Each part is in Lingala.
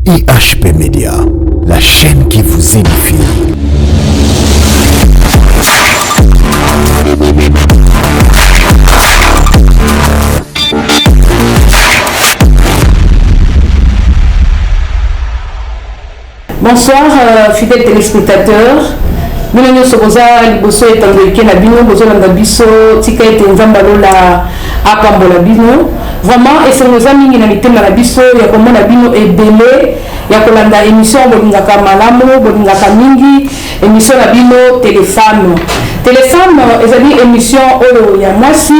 IHP Média, la chaîne qui vous édifie. Bonsoir, fidèles téléspectateurs. Nous sommes liboso etangolike na bino bozo landa biso tika ete nzamba lola apambola bino. Vraiment esengoza mingi na mitema na biso ya komona bino ebele ya kolanda émission bolingaka malamu bolingaka mingi émission na bino téléfemme. Téléfemme ezali émission oyo ya mwasi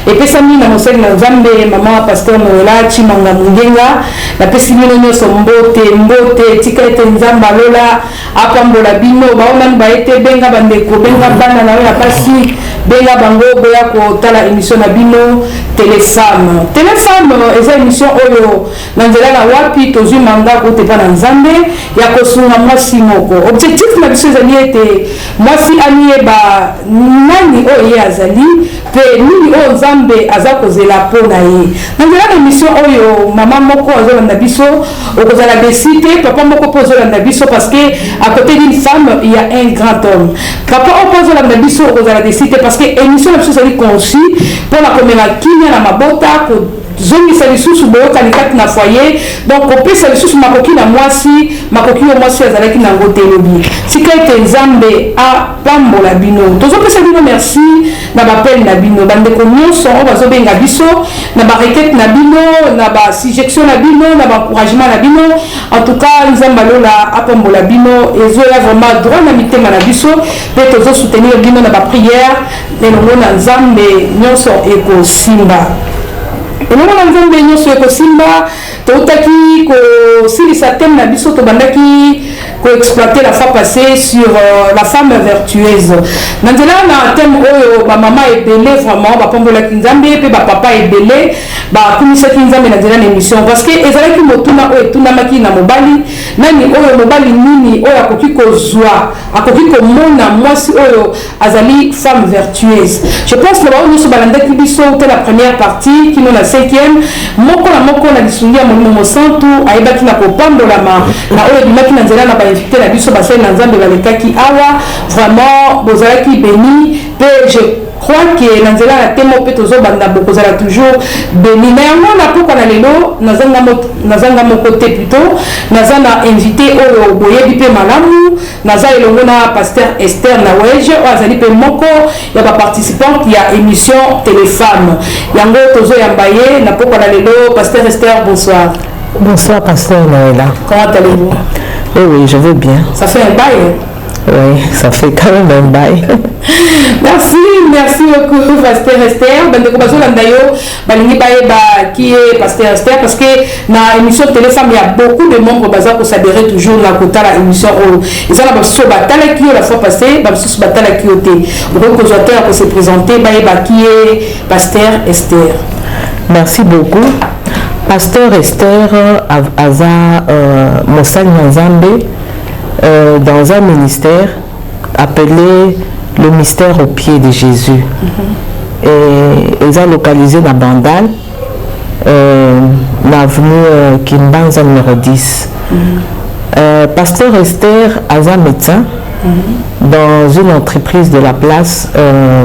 epesami na mosali na nzambe mama pasteur Noela Chimanga Mungenga na pesi bino nyonso mbote tika ete nzamba lola apambola bino baona baete benga bandeko benga bana na ya pasi benga bango boya kotala émission na bino téléfemme. Téléfemme eza émission oyo na nzela na wapi tozwi manga kotepa na nzambe ya kosunga mwasi moko. Objectif na biso ezali ete mwasi anieba nani oyo ye azali pe nini oyo nzambe aza kozela mpo na ye. Na nzela na émission oyo mama moko azolanda biso okozala desite papa moko mpo ozolanda biso parce que à côté d'une femme il y a un grand homme. Papa oyo ozolanda biso okozala desite parce que émission na biso ezali conçue pour la komela kinya na mabota zongisa lisusu boyokani kati na foyer donc kopesa lisusu makoki na mwasi makoki yo mwasi azalaki na ngote elobi tika ete nzambe apambola bino tozopesa bino merci na bapele na bino bandeko nyonso oyo bazobenga biso na barequête na bino na basuggestion na bino na baencouragement na bino en tout cas nzambe alola apambola bino ezoya vraiment droit na mitema na biso mpe tozosoutenir bino na baprière elongo na nzambe nyonso ekosimba. Et nous avons vu que nous Simba, toutaki kosilisa thème na biso to bandaki ko exploiter la fois passée sur la femme vertueuse. Nandela na thème oyo ba maman ebele vraiment ba pambola kinzambe pe ba papa ebele ba kumisa kinzambe na na émission parce que ezalaki motuna oyo tuna maki na mobali nani oyo mobali nini oyo akoki kozwa akoki komona mwasi oyo azali femme vertueuse. Je pense que nous sommes balandaki biso la première partie qui nous la 5e moko na lisungia mo santu aibaki na kopambolama na oyo bimaki na nzela na ba invité na biso basali na nzambe balekaki awa vraiment bozalaki béni pe je crois que na nzela na temo pe tozobanda bokozala toujours béni na yango na poko na lelo nazanga moko te plutôt naza na invité oyo boyebi pe malamu naza elongo na pasteur Esther Naweje oyo azali pe moko ya baparticipante ya émission téléfemme yango tozoyamba ye na poko na lelo pasteur Esther. Bonsoir. Bonsoir pasteur Noëlla. Comment allez-vous? Oui, je vais bien. Ça fait un bail. Oui, ça fait quand même un bail. Merci beaucoup pasteur Esther. Bandeko bazolanda yo balingi bayeba qui est pasteur Esther parce que na émission téléfemme il y a beaucoup de membres baza ko s'adhérer toujours na kota la émission o ezala baso batala ki la fois passée baso batala ki oté donc aux auteurs pour se présenter bayeba qui est pasteur Esther. Merci beaucoup. Pasteur Esther Aza Mosali Nzambe dans un ministère appelé le mystère au pied de Jésus. Et ils ont localisé dans Bandal, l'avenue Kimbanza numéro 10. Pasteur Esther Aza médecin dans une entreprise de la place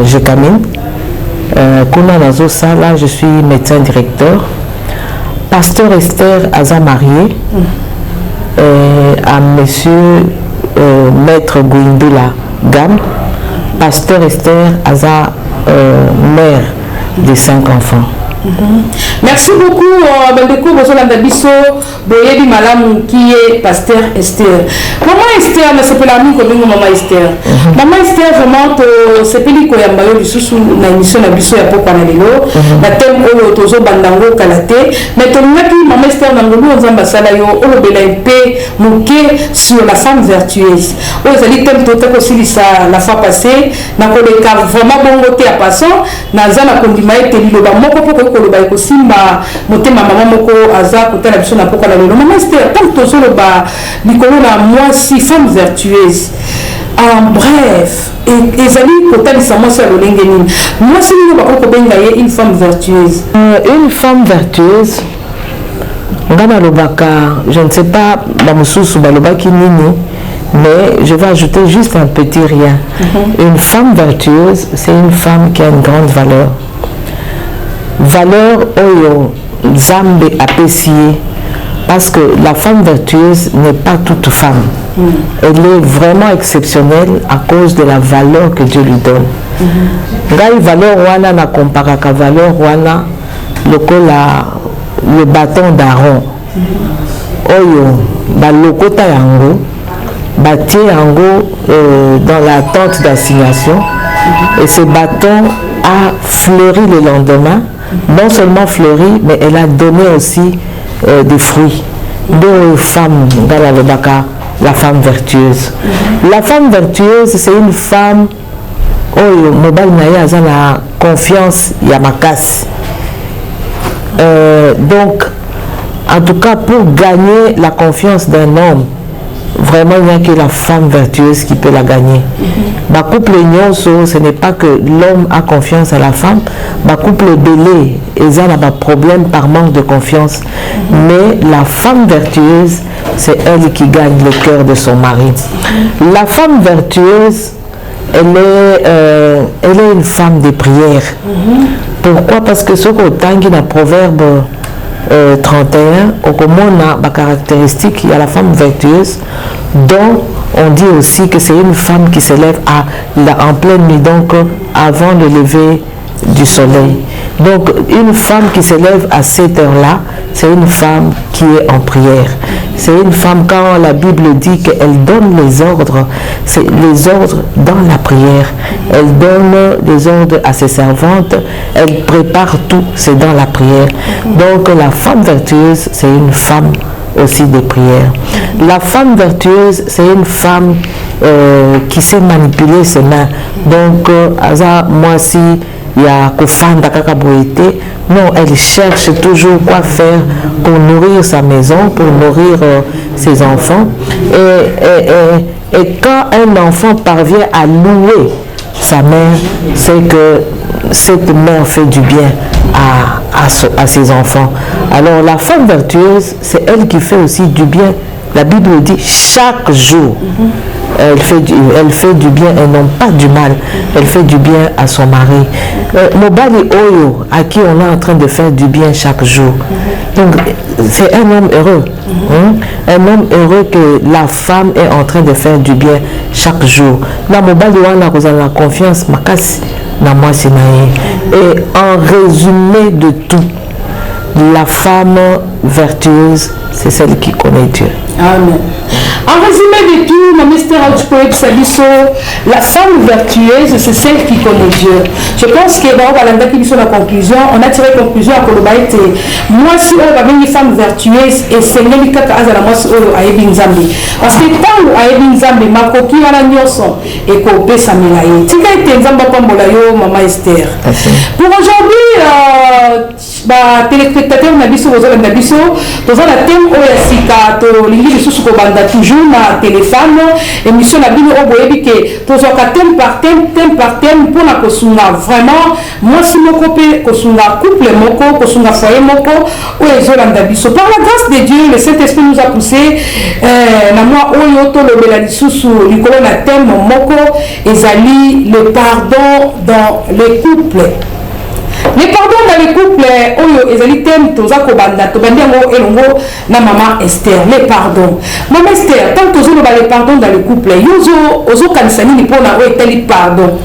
Je Camine. Kuna Nazo Sala, je suis médecin directeur. Pasteur Esther Aza marié à monsieur maître Gouindula Gam. Pasteur Esther Aza mère de 5 enfants. Merci beaucoup bandeko bozolanda biso boyebi malamu qui est pasteur Esther. Maman Esther na sepela mi ko bingo maman Esther. Maman Esther vraiment to sepeli ko yamba yo lisusu na émission na biso ya poko na lelo na thème oyo tozo bandango kalate mais to naki maman Esther na ngolu nzamba sala yo olo bela mpe muke sur la femme vertueuse. Oyo zali thème to ko silisa la fois passée na ko le ka vraiment bongo te a passant na zana kondima ete liloba moko poko koloba ekosimba motema mama moko aza kotala biso na poko na lelo. Maman Esther tant tozoloba likolo na mwasi femme vertueuse en bref ezali kotalisa mwasi ya lolenge nini mwasi nini bakoki kobenga ye une femme vertueuse? Une femme vertueuse Ngana Lobaka, je ne sais pas, Bamususu Balobaki Nini, mais je vais ajouter juste un petit rien. Une femme vertueuse, c'est une femme qui a une grande valeur. Valeur Oyo Zambe appréciée, parce que la femme vertueuse n'est pas toute femme. Elle est vraiment exceptionnelle à cause de la valeur que Dieu lui donne. Ngai valeur wana na comparaka valeur wana le bâton d'Aaron. Oyo balokota yango batie yango dans la tente d'assignation et ce bâton a fleuri le lendemain. Non seulement fleuri, mais elle a donné aussi des fruits. Deux femmes dans la Lobaka, la femme vertueuse. La femme vertueuse, c'est une femme oyo mobile naye aza na confiance ya makasi. Donc, en tout cas, pour gagner la confiance d'un homme, vraiment, il n'y a que la femme vertueuse qui peut la gagner. Ma couple nyonso, ce n'est pas que l'homme a confiance à la femme. Ma couple belé, ils ont un problème par manque de confiance. Mais la femme vertueuse, c'est elle qui gagne le cœur de son mari. La femme vertueuse, elle est une femme de prière. Pourquoi? Parce que ce qu'on tangue dans le proverbe 31, au commune la caractéristique, il y a la femme vertueuse, dont on dit aussi que c'est une femme qui se lève en pleine nuit, donc avant le lever du soleil. Donc une femme qui se lève à cette heure-là, c'est une femme qui est en prière. C'est une femme, quand la Bible dit qu'elle donne les ordres, c'est les ordres dans la prière. Elle donne les ordres à ses servantes, elle prépare tout, c'est dans la prière. Donc la femme vertueuse, c'est une femme aussi de prière. La femme vertueuse, c'est une femme qui sait manipuler ses mains. Donc, moi si il y a Kofanda Kakaboïté, non, elle cherche toujours quoi faire pour nourrir sa maison, pour nourrir ses enfants. Et quand un enfant parvient à louer sa mère, c'est que cette mère fait du bien à ses enfants. Alors la femme vertueuse, c'est elle qui fait aussi du bien. La Bible dit chaque jour. Elle fait du bien et non pas du mal. Elle fait du bien à son mari. Mobali Oyo, à qui on est en train de faire du bien chaque jour. Donc, c'est un homme heureux. Un homme heureux que la femme est en train de faire du bien chaque jour. Là, Mobali Wana, vous avez la confiance, Makasi, Namwa Sinaï. Et en résumé de tout, la femme vertueuse, c'est celle qui connaît Dieu. Amen. En résumé de tout, ma Esther la femme vertueuse, c'est celle qui connaît Dieu. Je pense que dans la conclusion, on a tiré conclusion à Kolobaïte. Moi, si on va une femme vertueuse, et c'est même cas à la moi, à Ebin Zambi. Parce que tant à Ebin Zambi, ma coquille à la nyoson, et qu'on peut s'améliorer. Tu as été Zamba Pambolayo, maman Esther. Pour aujourd'hui, téléspectateurs, on a vu sur vos hommes, on a vu sur la thème Oyasika, l'Église de Soukobanda, toujours na téléphone, émission la Bible au Boébique, pour thème par thème, pour la Kosunga. Vraiment, moi, si mon copé, Kosunga, couple moko, Kosunga foyer moko, ou les Olanda Bisso. Par la grâce de Dieu, le Saint-Esprit nous a poussé, na moi, Oyoto, le Beladissou, Nicolas, na thème moko, ezali, le pardon dans les couples. Les pardons dans les couples, oyo ezali thème toza kobanda tobandi yango elongo na maman Esther. Les pardons. Maman Esther, tant tozo loba les pardons dans le couple, yozo ozo kanisa nini pona oyo etali pardon.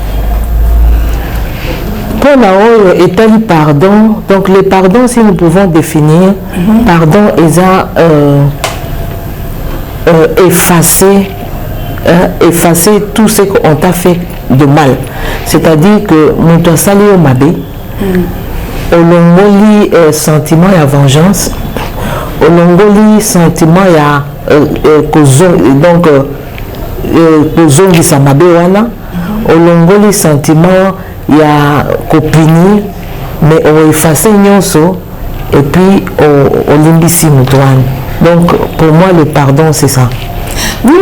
Pona oyo etali pardon. Donc les pardons, si nous pouvons définir, pardon effacer tout ce qu'on t'a fait de mal. C'est-à-dire que nous t'en saluons mabé. Olongoli sentiment et vengeance, olongoli sentiment et donc kozongi samabe wana, olongoli sentiment il y a copini, mais on efface nyonso et puis on limbisi mutouane. Donc pour moi le pardon c'est ça. Oui,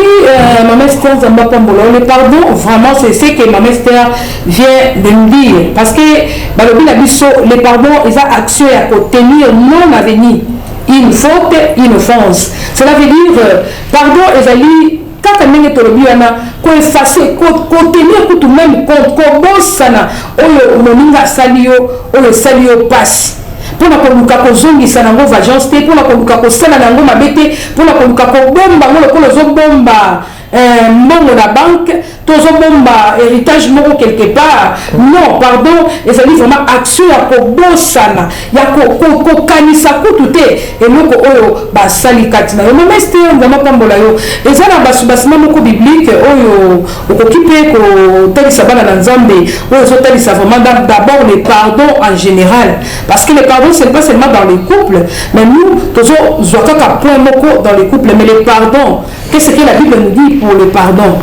Maman Esther Zamba Pambolo, le pardon, vraiment, c'est ce que Maman Esther vient de nous dire. Parce que, le pardon, ils ont action à tenir non à venir. une faute, une offense. Cela veut dire, pardon, ezali, quand on est ko effacer, ko tenir tout même compte, ko bossana, oyo moninga salio, oyo salio passe. Pour la koluka ko zongisa nango vagence te, pour la koluka ko sala nango mabete, pour la koluka ko bomba, ko lo zo bomba. Mon la banque, tous bomba héritage moko quelque part. Non, pardon, et ça dit vraiment action ya ko bossana, ya ko kanisa ko tout et loko oyo ba sali katina. Yo même c'était vraiment pambola yo. Et ça na basubasima moko biblique oyo okipe ko tali sabana na nzambe, oyo so tali sa vraiment d'abord le pardon en général, parce que le pardon c'est pas seulement dans les couples, mais nous tous zwaka ka point moko dans les couples, mais le pardon, qu'est-ce que la Bible nous dit pour le pardon?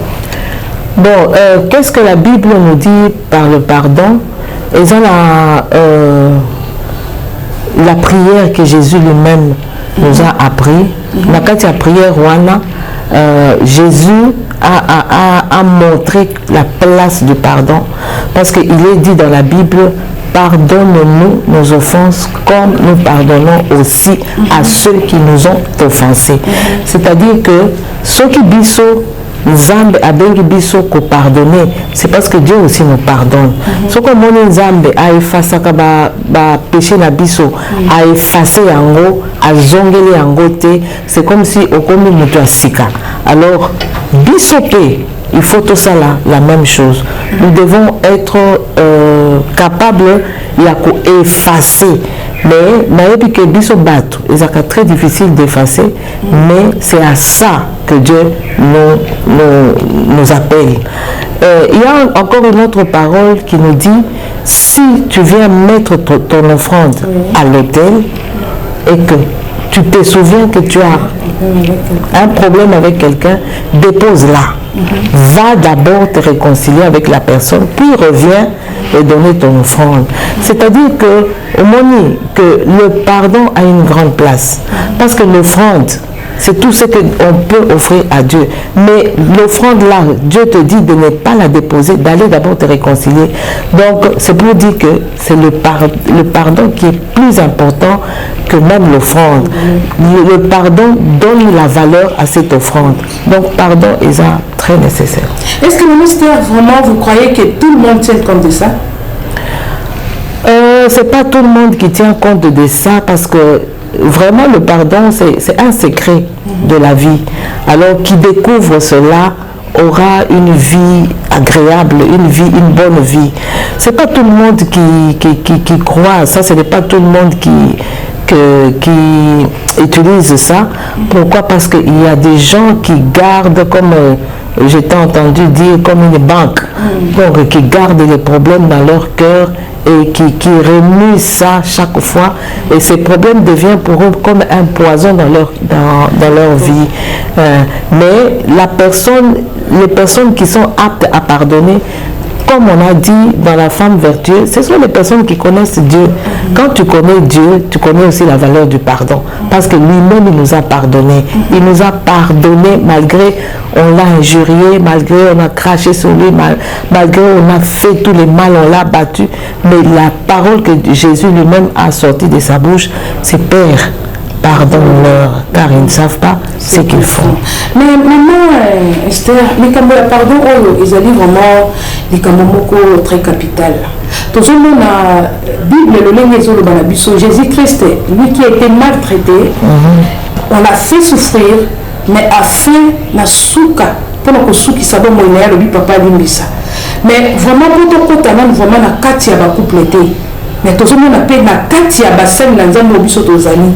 Bon, qu'est-ce que la Bible nous dit par le pardon? Et ça, la prière que Jésus lui-même nous a appris, la prière Wana, Jésus a montré la place du pardon, parce qu'il est dit dans la Bible, pardonne-nous nos offenses comme nous pardonnons aussi à ceux qui nous ont offensés. C'est-à-dire que ceux qui biso Nzambe abengi biso ko pardonner, c'est parce que Dieu aussi nous pardonne. Ce que mon Nzambe a effacé ba péché na biso, a effacé yango, a zongeli yango te, c'est comme si okomi mutu asika. Alors biso pe, il faut tout ça là, la même chose. Nous devons être capables de effacer. Mais que biso bato, c'est très difficile d'effacer, mais c'est à ça que Dieu nous appelle. Il y a encore une autre parole qui nous dit, si tu viens mettre ton offrande à l'autel et que tu te souviens que tu as un problème avec quelqu'un, dépose-la. Va d'abord te réconcilier avec la personne, puis reviens et donner ton offrande. C'est-à-dire que, au moment que le pardon a une grande place, parce que l'offrande, c'est tout ce qu'on peut offrir à Dieu. Mais l'offrande là, Dieu te dit de ne pas la déposer, d'aller d'abord te réconcilier. Donc, c'est pour dire que c'est le pardon qui est plus important que même l'offrande. Le pardon donne la valeur à cette offrande. Donc, pardon est très nécessaire. Est-ce que le ministère, vraiment, vous croyez que tout le monde tient compte de ça? C'est pas tout le monde qui tient compte de ça, parce que vraiment le pardon c'est un secret de la vie. Alors qui découvre cela aura une vie agréable, une bonne vie. C'est pas tout le monde qui croit ça, ce n'est pas tout le monde qui utilise ça. Pourquoi? Parce qu'il y a des gens qui gardent, comme j'étais entendu dire, comme une banque, donc qui gardent les problèmes dans leur cœur et qui remuent ça chaque fois, et ces problèmes deviennent pour eux comme un poison dans leur vie. Mais les personnes qui sont aptes à pardonner, comme on a dit dans la femme vertueuse, ce sont les personnes qui connaissent Dieu. Quand tu connais Dieu, tu connais aussi la valeur du pardon. Parce que lui-même, il nous a pardonné. Il nous a pardonné malgré on l'a injurié, malgré on a craché sur lui, malgré on a fait tous les mal, on l'a battu. Mais la parole que Jésus lui-même a sortie de sa bouche, c'est Père, pardonne-leur, car ils ne savent pas ce qu'ils font. Mais maintenant, Esther, les pardon, ils allaient vraiment les camomoko très capital. Tout le monde a Bible, le Jésus-Christ, lui qui a été maltraité, on l'a fait souffrir, mais afin na souka, pour que souki ça va moyenner le papa limbisa. Mais vraiment pour ton côté, vraiment na katia ba couplete. Mais tout le monde a payé na katia ba scène na nzambe obiso tozali.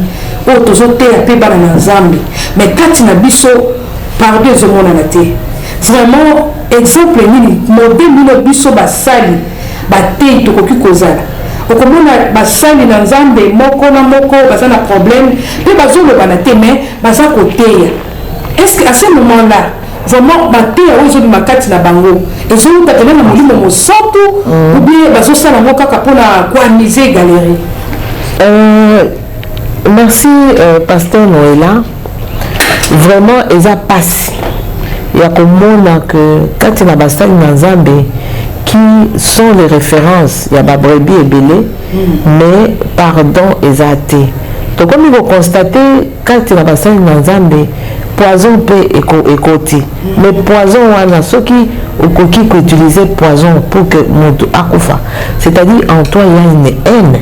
O tozote a payé ba na nzambe. Mais kati na biso pardon ezomona na te. Vraiment exemple nini modèle nini biso ba sali ba te tokoki kozala. Okomona basali na nzambe moko na moko baza na problème pe bazoloba na te mais baza koteya. Est-ce qu'à ce moment-là vraiment bateya oyo ezobima kati na bango ezoluka tena na molimo mosantu ou bien bazosala yango kaka mpona koamise galerie? Merci pasteur Noëlla. Vraiment eza pasi ya komona que kati na basali na nzambe qui sont les références, il y a babrebi et belé, mais pardon et athée. Donc comme il faut constater quand tu n'as pas ça dans Nzambe poison peut écouter mais poison wana ceux qui utiliser poison pour que moto akufa c'est-à-dire en toi il y a une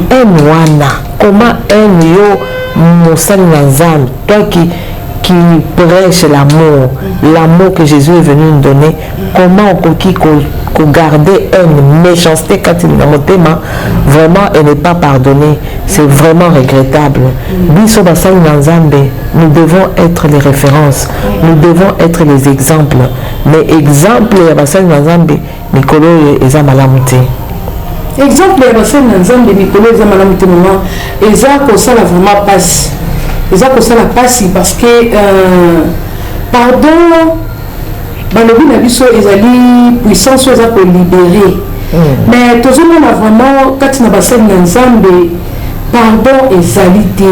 haine wana comment haine yo mosali na Nzambe toi qui prêche l'amour que Jésus est venu nous donner comment on garder une méchanceté quand il est dans mon thème vraiment et ne pas pardonner c'est vraiment regrettable biso basali na Nzambe nous devons être les références nous devons être les exemples mais exemple ya basali na Nzambe mikolo eza malamu te exemple ya basali na Nzambe mikolo eza malamu te maman eza kosala vraiment passe eza kosala passe parce que pardon balobi na biso ezali puissance eza kolibéré mais tozomona vraiment kati na basali na Nzambe pardon ezali te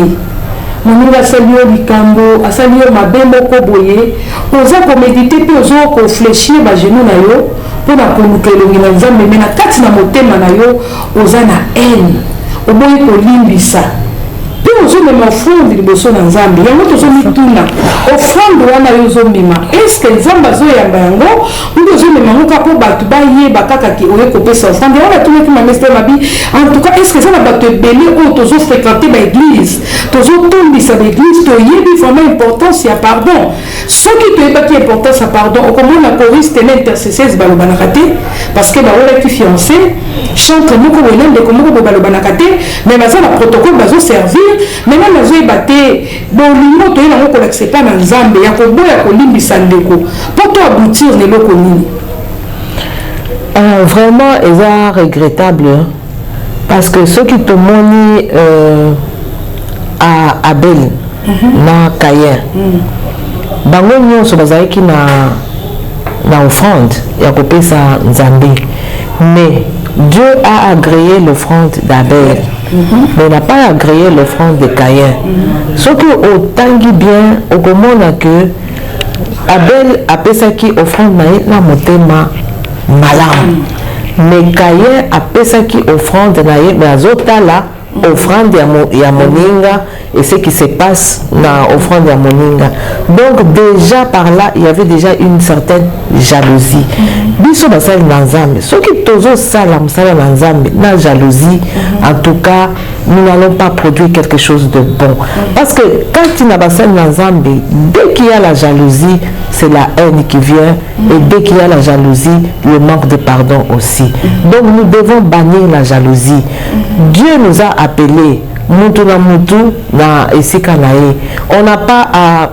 moninga asali yo likambo asali yo mabe moko boye oza komédite mpe oza kofléchir bageno na yo mpona koluka elongi na Nzambe me na kati na motema na yo oza na haine oboyi kolimbisa mpe ozomema ofrande liboso na Nzambe yango tozomituna ofrande wana yo ozomema eske Nzambe azoyamba yango mpe ozomema yango kaka mpo bato bayeba kaka ke oye kopesa ofrande yango natunaki mamestre mabi en tout cas eske eza na bato ebele oyo tozofréquente baeglise tozotondisa baeglise toyebi vraiment importance ya pardon soki toyebaki importance ya pardon okomona choriste na intercesseuse balobanaka te parce que bawelaki fiancé chantre moko boye na ndeko moko boye balobanaka te mais baza na protocole bazoservir maintenant nazoyeba te bolingo toyeba yango kolakisa epai na Nzambe ya koboya kolimbisa ndeko mpo to aboutir na eloko nini vraiment eza regrettable parce que ceux qui tomoni à Abel na Caïn bango nyonso bazalaki na offrande ya kopesa Nzambe mais Dieu a agréé l'offrande d'Abel mais il n'a pas agréé l'offrande de Caïn ce que otangi bien okomona que Abel apesaki offrande na motema malamu mais Caïn apesaki offrande na ye mais azotala offrande ya moninga et ce qui se passe dans offrande ya moninga donc déjà par là il y avait déjà une certaine jalousie biso basali na Nzambe soki tozo sala mosala na Nzambe na jalousie en tout cas nous n'allons pas produire quelque chose de bon parce que quand tu n'as pas basali na Nzambe dès qu'il y a la jalousie c'est la haine qui vient et dès qu'il y a la jalousie le manque de pardon aussi donc nous devons bannir la jalousie Dieu nous a appelés mutu na mutu na esika na ye on n'a pas à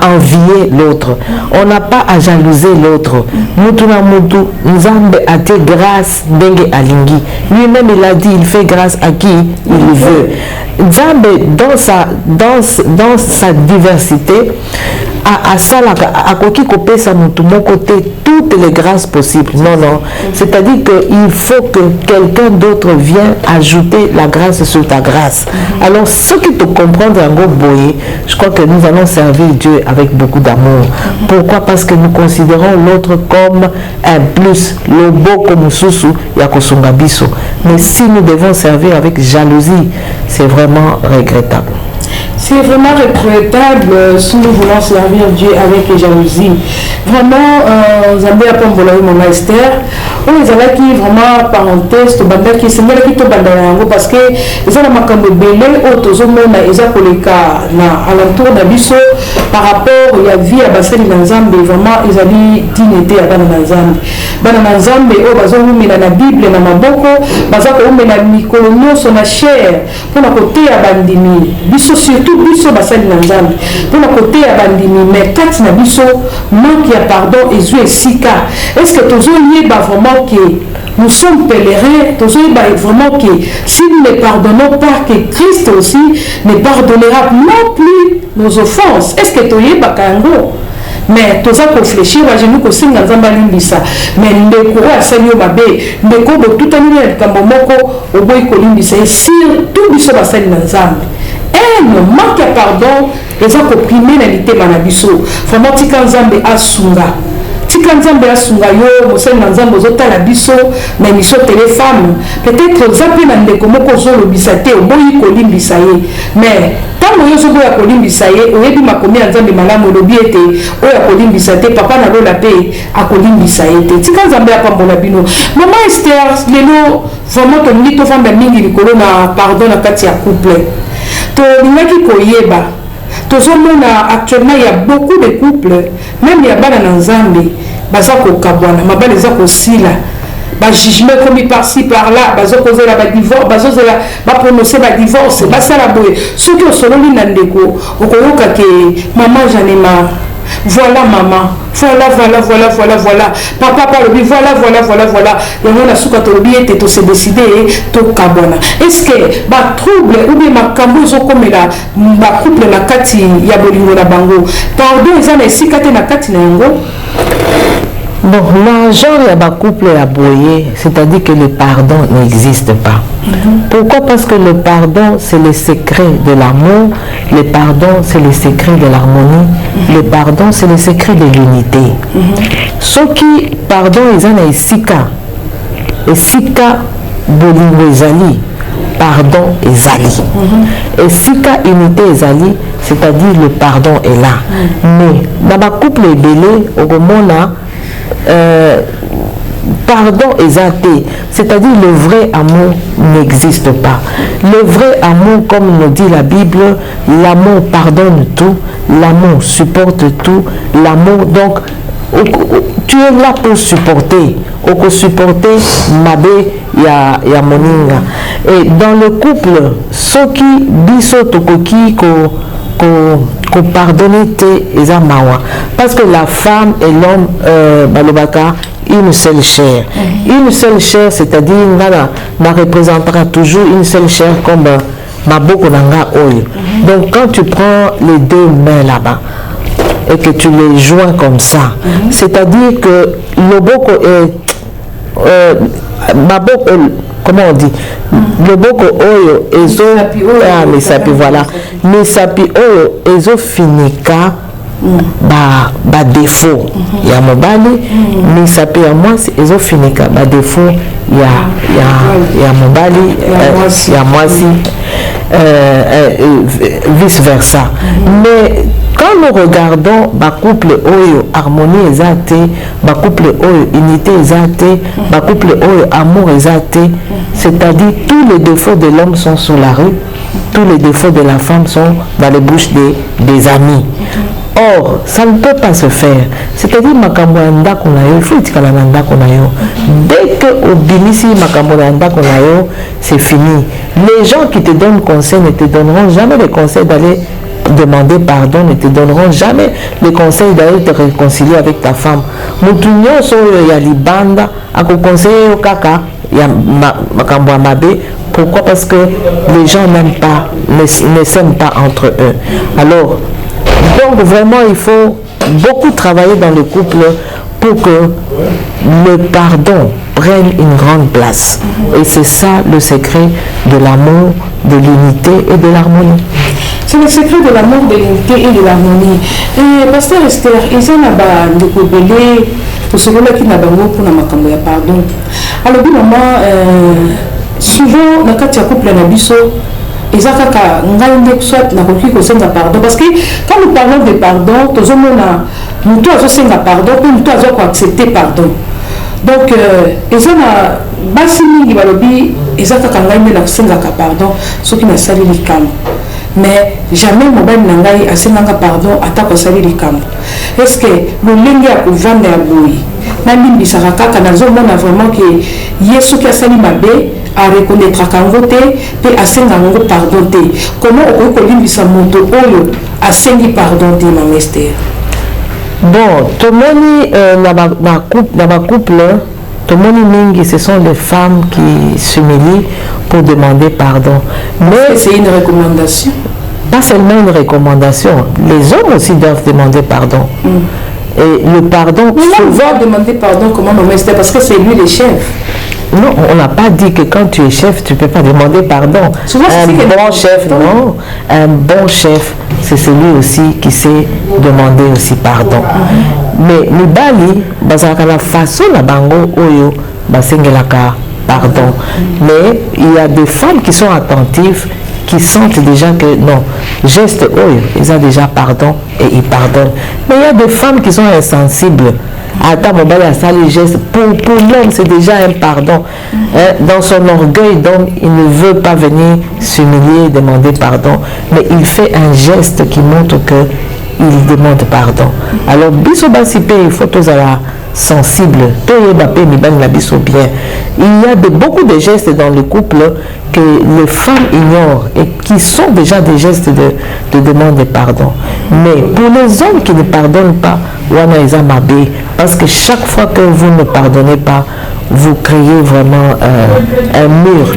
envier l'autre on n'a pas à jalouser l'autre mutu na mutu Nzambe a été grâce ndenge alingi lui-même il a dit il fait grâce à qui il veut Nzambe dans sa diversité asalaka akoki kopesa mutu moko te toutes les grâces possibles non c'est-à-dire que il faut que quelqu'un d'autre vienne ajouter la grâce sur ta grâce alors ceux qui te comprennent yango boye je crois que nous allons servir Dieu avec beaucoup d'amour pourquoi parce que nous considérons l'autre comme un plus le beau comme susu ya kosunga biso mais si nous devons servir avec jalousie c'est vraiment regrettable. C'est vraiment regrettable si nous voulons servir Dieu avec jalousie. Vraiment, Zambé a pas m'bolé mon Esther. On les a qui vraiment parenthèse, to banda qui c'est là qui to banda yango parce que ils ont la makambo belé autozo mona ils ont koleka na alentour d'Abisso par rapport il y a vie à Baseli dans Zambé vraiment ils ont dit dignité à dans Zambé. Bana Zambé o bazo mumina na Bible na maboko bazako mumina mikolo nyonso na chair pour na côté ya bandimi. Biso surtout biso basali na Nzambe pour na côté ya bandimi mais kati na biso manque ya pardon ezwe sika est-ce que tozo yeba vraiment que nous sommes pèlerins tozo yeba vraiment que si nous ne pardonnons pas que Christ aussi ne pardonnera non plus nos offenses est-ce que toyeba kango mais toza kofléchir bajenu kosinga Nzambe alimbisa mais ndeko asali yo mabe ndeko botutani na likambo moko oboyi kolimbisa surtout biso basali na Nzambe ne manque à pardon et ça comprimer la littéma na biso vraiment tika Nzambe asunga tika tika nzambe asunga yo mosali na nzambe ozotala biso na émission téléfemme peut-être oza mpe na ndeko moko ozolobisa te oboyi kolimbisa ye mais ntango yo ozoboya kolimbisa ye oyebi makomi ya nzambe malamu olobi ete oyo akolimbisa te papa na lola mpe akolimbisa ye te tika nzambe apambola bino mama Esther lelo vraiment tolingi tofanda mingi likolo na pardon na kati ya couple tolingaki koyeba tozomona actuellement il y a beaucoup de couples même ya bana na nzambe baza kokabwana mabala eza kosila bajugement komi par-ci par-là bazokozela badivorce bazozela baprononce badivorce basala boye soki osololi na ndeko okoyoka ke mama j'en ai marre voilà maman voilà papa palobi voilà yango na suka tolobi ete tose décide tokabwana est-ce que batrouble ou bien makambo ezokomela bacouple na kati ya bolingo na bango pardon eza na esika te na kati na yango? Bon, le genre il y a couple à boyer, c'est-à-dire que le pardon n'existe pas. Pourquoi? Parce que le pardon, c'est le secret de l'amour, le pardon, c'est le secret de l'harmonie, le pardon, c'est le secret de l'unité. Ce qui, pardon, ils en ont Sika bolingo ezali, pardon ezali. Et Sika unité ezali, c'est-à-dire le pardon est là. Mais dans ma couple belé, au moment pardon exalté, c'est-à-dire le vrai amour n'existe pas. Le vrai amour, comme nous dit la Bible, l'amour pardonne tout, l'amour supporte tout, l'amour, donc tu es là pour supporter, pour supporter Mabé ya moninga. Et dans le couple, ceux qui biso tokoki ko pardonner te eza mawa, parce que la femme et l'homme balobaka une seule chair. Une seule chair, c'est-à-dire na représentera toujours une seule chair comme maboko nanga oyo. Donc quand tu prends les deux mains là-bas et que tu les joins comme ça, c'est-à-dire que le boko est maboko, comment on dit, le boko oyo ezo mais sapi voilà, mais sapi oyo ezo finika ba défaut ya mobali, mais sapi ya mwasi ezo finika ba défaut ya mobali ya mwasi, vice versa. Mais quand nous regardons ba couple oyo harmonie ezate, ba couple oyo unité ezate, ba couple oyo amour ezate, c'est-à-dire tous les défauts de l'homme sont sur la rue, tous les défauts de la femme sont dans les bouches des amis. Or, ça ne peut pas se faire. C'est-à-dire makambo anda konayo, il faut itikala nanda konayo. Dès que au bilisi makambo anda konayo, c'est fini. Les gens qui te donnent conseil ne te donneront jamais le conseil d'aller demander pardon, ne te donneront jamais le conseil d'aller te réconcilier avec ta femme. Mutunyo so ya libanda ako conseiller au kaka ya makambo amabe. Pourquoi? Parce que les gens n'aiment pas, ne s'aiment pas entre eux. Alors, donc vraiment il faut beaucoup travailler dans le couple pour que le pardon prenne une grande place. Et c'est ça le secret de l'amour, de l'unité et de l'harmonie. C'est le secret de l'amour, de l'unité et de l'harmonie. Et Pasteur Esther, ils ont là-bas pour celui-là qui n'a pas pour la makambo ya pardon. Alors du moment souvent dans le couple na biso ezakaka ngai soit na koki ko senga pardon, parce que quand nous parlons de pardon tozomona mutu azosenga pardon puis mutu azoko accepter pardon. Donc ezana basi mingi balobi ezakaka ngai nde na sengaka pardon soki na sali likambo, mais jamais mobali na ngai asenganga pardon atako asali likambo. Est-ce que lolenge ya kovanda ya boyi nalimbisaka kaka nazomona vraiment que yesu ki asali mabe a reconnaître kango te pe asenga ngo pardon te? Comment okoki kolimbisa moto oyo asengi pardon te, Mama Esther? Bon, tomoni dans ma couple, tomoni mingi, ce sont les femmes qui s'humilient pour demander pardon. Mais c'est une recommandation. Pas seulement une recommandation, les hommes aussi doivent demander pardon. Et le pardon, souvent demander pardon comment, Mama Esther, parce que c'est lui le chef. Non, on n'a pas dit que quand tu es chef, tu ne peux pas demander pardon. Souvent, un bon chef, non. Un bon chef, c'est celui aussi qui sait demander aussi pardon. mais mibali bazalaka na façon na bango oyo basengelaka pardon. Mais il y a des femmes qui sont attentives, qui sentent déjà que non, geste oyo, ils ont déjà pardon et ils pardonnent. Mais il y a des femmes qui sont insensibles. Attends, mon bel sali geste. Pour l'homme, c'est déjà un pardon. Dans son orgueil, donc, il ne veut pas venir s'humilier, demander pardon. Mais il fait un geste qui montre que il demande pardon. Alors, biso basipé, il faut tous la sensible. Il y a beaucoup de gestes dans le couple que les femmes ignorent et qui sont déjà des gestes de demande de pardon. Mais pour les hommes qui ne pardonnent pas, parce que chaque fois que vous ne pardonnez pas, vous créez vraiment un mur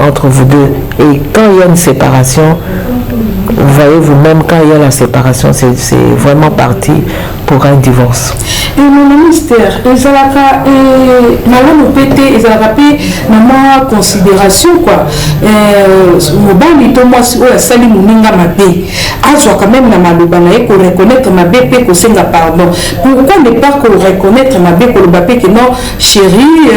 entre vous deux. Et quand il y a une séparation, vous voyez vous-même, quand il y a la séparation, c'est vraiment parti pour un divorce. Et mon ministère, ils ont la considération quoi. Mobali to moi si oya sali muninga mabe. Azwa quand même na maloba na ko reconnaître mabe pe ko senga pardon. Pourquoi ne pas ko reconnaître mabe ko loba pe que non chérie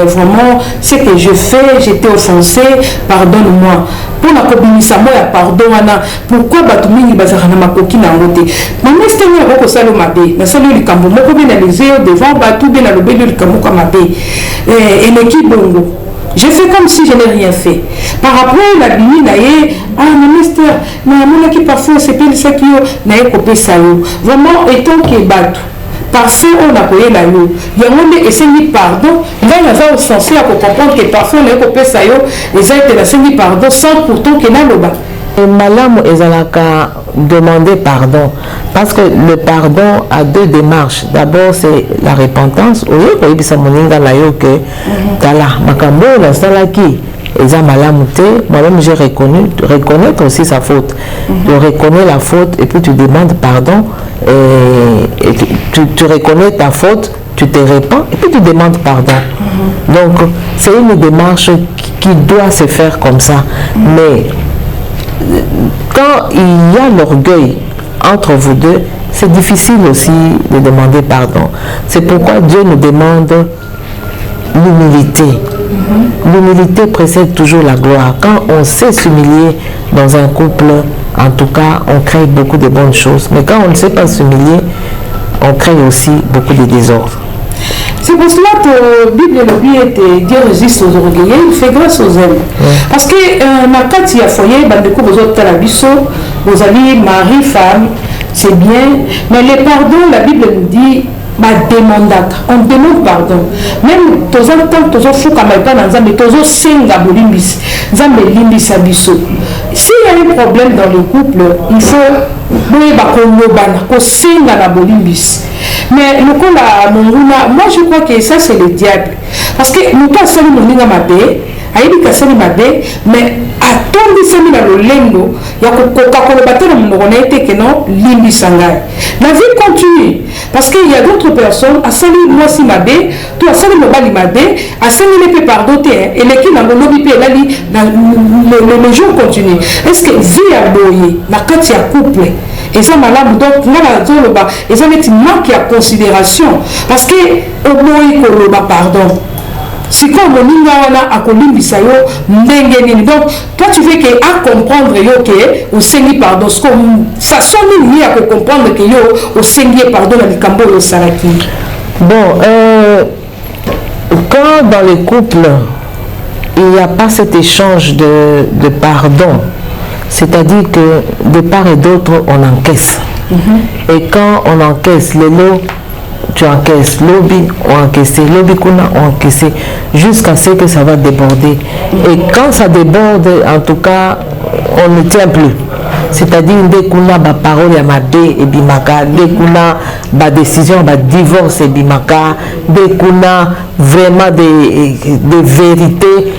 vraiment ce que je fais, j'étais offensé, pardonne-moi. Pour la communauté ya pardon wana pourquoi batumingi bazaka na makoki na ngote. Mama stenya ko salo mabe. Na salo likambo moko bien analysé devant batu bien na lobelo likambo ka mabe. Et l'équipe bongo. Je fais comme si je n'ai rien fait. Par rapport à la bini naie, ministère, mais qui parfois c'est pas ça qui naie copé ça. Vraiment étant que batu. Parce qu'on a payé la loi. Il y a un moment essayé pardon. Là, on a censé comprendre que parfois on a copé ça. Ils ont été essayé pardon sans pourtant qu'il y a l'oba. Malam ezalaka demander pardon parce que le pardon a deux démarches. D'abord c'est la repentance. Oyo ko yebisa moninga na yo que tala makambo na salaki eza malamu te. Moi-même j'ai reconnaître aussi sa faute. Tu reconnais la faute et puis tu demandes pardon et tu reconnais ta faute, tu te répands et puis tu demandes pardon. Donc c'est une démarche qui doit se faire comme ça. Mais quand il y a l'orgueil entre vous deux, c'est difficile aussi de demander pardon. C'est pourquoi Dieu nous demande l'humilité. L'humilité précède toujours la gloire. Quand on sait s'humilier dans un couple, en tout cas, on crée beaucoup de bonnes choses. Mais quand on ne sait pas s'humilier, on crée aussi beaucoup de désordre. C'est pour cela que la Bible dit Dieu résiste aux orgueilleux, il fait grâce aux hommes. Parce que dans le cas foyer, vous avez mari, femme, c'est bien. Mais le pardon, la Bible nous dit, on demande pardon. Même tous les temps, tous les fous comme il parle, mais tous les senga bolimbis, zambe limbis abisso. S'il y a un problème dans le couple, il faut qu'on senga la bolimbis. Mais le coup là, moi je crois que ça c'est le diable. Parce que nous pas seulement nous n'avons pas ayebi kasani mabe mais atondi semi na lolendo ya kokoka kolobatela munoko na ete que non limbisa ngai. La vie continue parce qu'il y a d'autres personnes asali mwasi mabe to asali mobali mabe asali ne peut pardonner et l'équipe na lobi pe lali le jour continue. Est-ce que vie a boye na kati ya couple et ça malamu donc ngala zoloba et ça met manque ya considération parce que au boye koloba pardon. Si comme on a colimbisa yo ndengeni donc toi tu veux que à comprendre yo que au Seigneur pardon ce comme façon ni à comprendre que yo au Seigneur pardon la likambo yo saraki. Bon quand dans les couples il n'y a pas cet échange de pardon, c'est-à-dire que de part et d'autre on encaisse. Et quand on encaisse les lots, tu encaisses, lobby, on encaissé, lobby kuna, on encaissé, jusqu'à ce que ça va déborder. Et quand ça déborde, en tout cas, on ne tient plus. C'est-à-dire, dès qu'on a ma parole à ma dé et bimaka, dès qu'on a ma décision, ma divorce et bimaka, dès qu'on a vraiment des vérités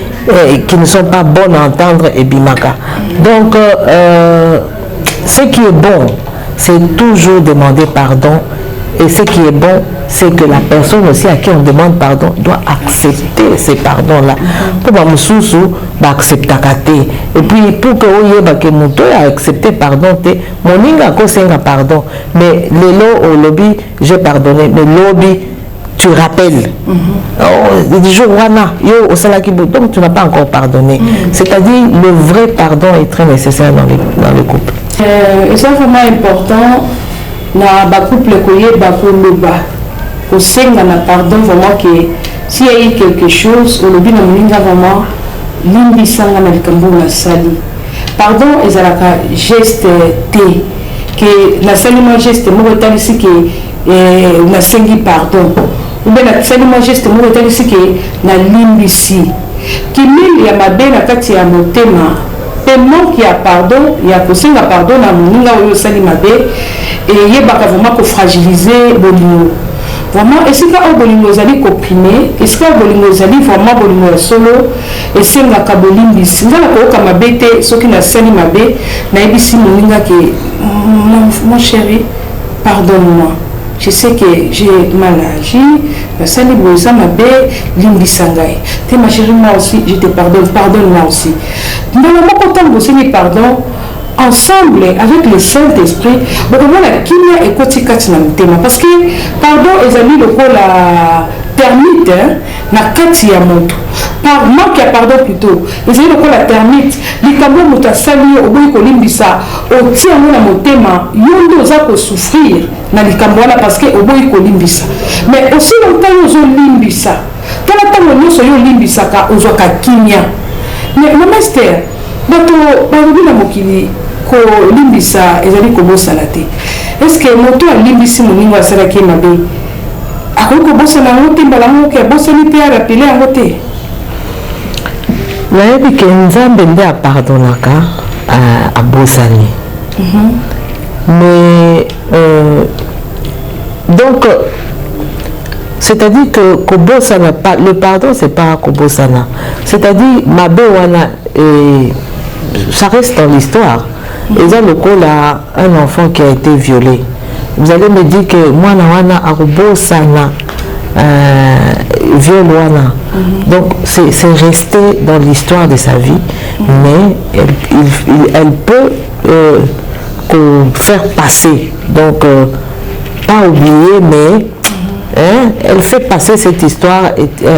qui ne sont pas bonnes à entendre et bimaka. Donc, ce qui est bon, c'est toujours demander pardon. Et ce qui est bon, c'est que la personne aussi à qui on demande pardon doit accepter ces pardons-là. Pour que Moussoussou accepte. Et puis pour que Mouto a accepté pardon, Moninga a pardon. Mais les lots au lobby, j'ai pardonné. Mais lobby, tu rappelles. Du jour donc tu n'as pas encore pardonné. C'est-à-dire le vrai pardon est très nécessaire dans le couple. Et c'est vraiment important. Na ba couple koye ba koloba ko senga na pardon vraiment que s'il y a eu quelque chose au lobby na moninga vraiment limbi sanga na likambo na sali pardon ezalaka geste te que na salima geste mo talisi que na sengi pardon ou bien na salima geste mo talisi que na limbi si kimili ya mabe na kati ya motema pe manque ya pardon ya ko senga pardon na moninga oyo salima be et il y a vraiment pour fragiliser bolingo vraiment est-ce que bolingo zali comprimé est-ce que bolingo zali vraiment bolingo solo et c'est nga kabolimbi ngala ko kama bete soki na sali mabe na ebisi moninga que mon chéri pardonne-moi je sais que j'ai mal agi la sali boza mabe limbi sangai te ma chérie moi aussi je te pardonne-moi aussi dans le moment quand on pardon ensemble avec le Saint-Esprit, parce que pardon est ami le rôle la termite na kati ya moto par manque ya pardon plutôt ils ont le rôle la termite likambo muta sali oboyi kolimbisa otia na motema yondo za ko souffrir na likambo wana parce que oboyi kolimbisa mais aussi longtemps ozo limbisa tala tango nyonso yo limbisaka ozwaka kimia mais maman Esther bato balobi na mokili ko limbisa ezali kobosana te est-ce que moto alimbisi moningo asalaki mabe akoki kobosana yango te mbala moko abosani te arapele yango te nayebi ke nzambe nde apardonaka abosani mais donc c'est-à-dire que kobosana le pardon c'est pas kobosana c'est-à-dire mabe wana ça reste dans l'histoire. Et là, le coup là, un enfant qui a été violé. Vous allez me dire que moi, na arubo sana viol wana. Donc c'est resté dans l'histoire de sa vie, mais elle peut faire passer. Donc pas oublier, mais elle fait passer cette histoire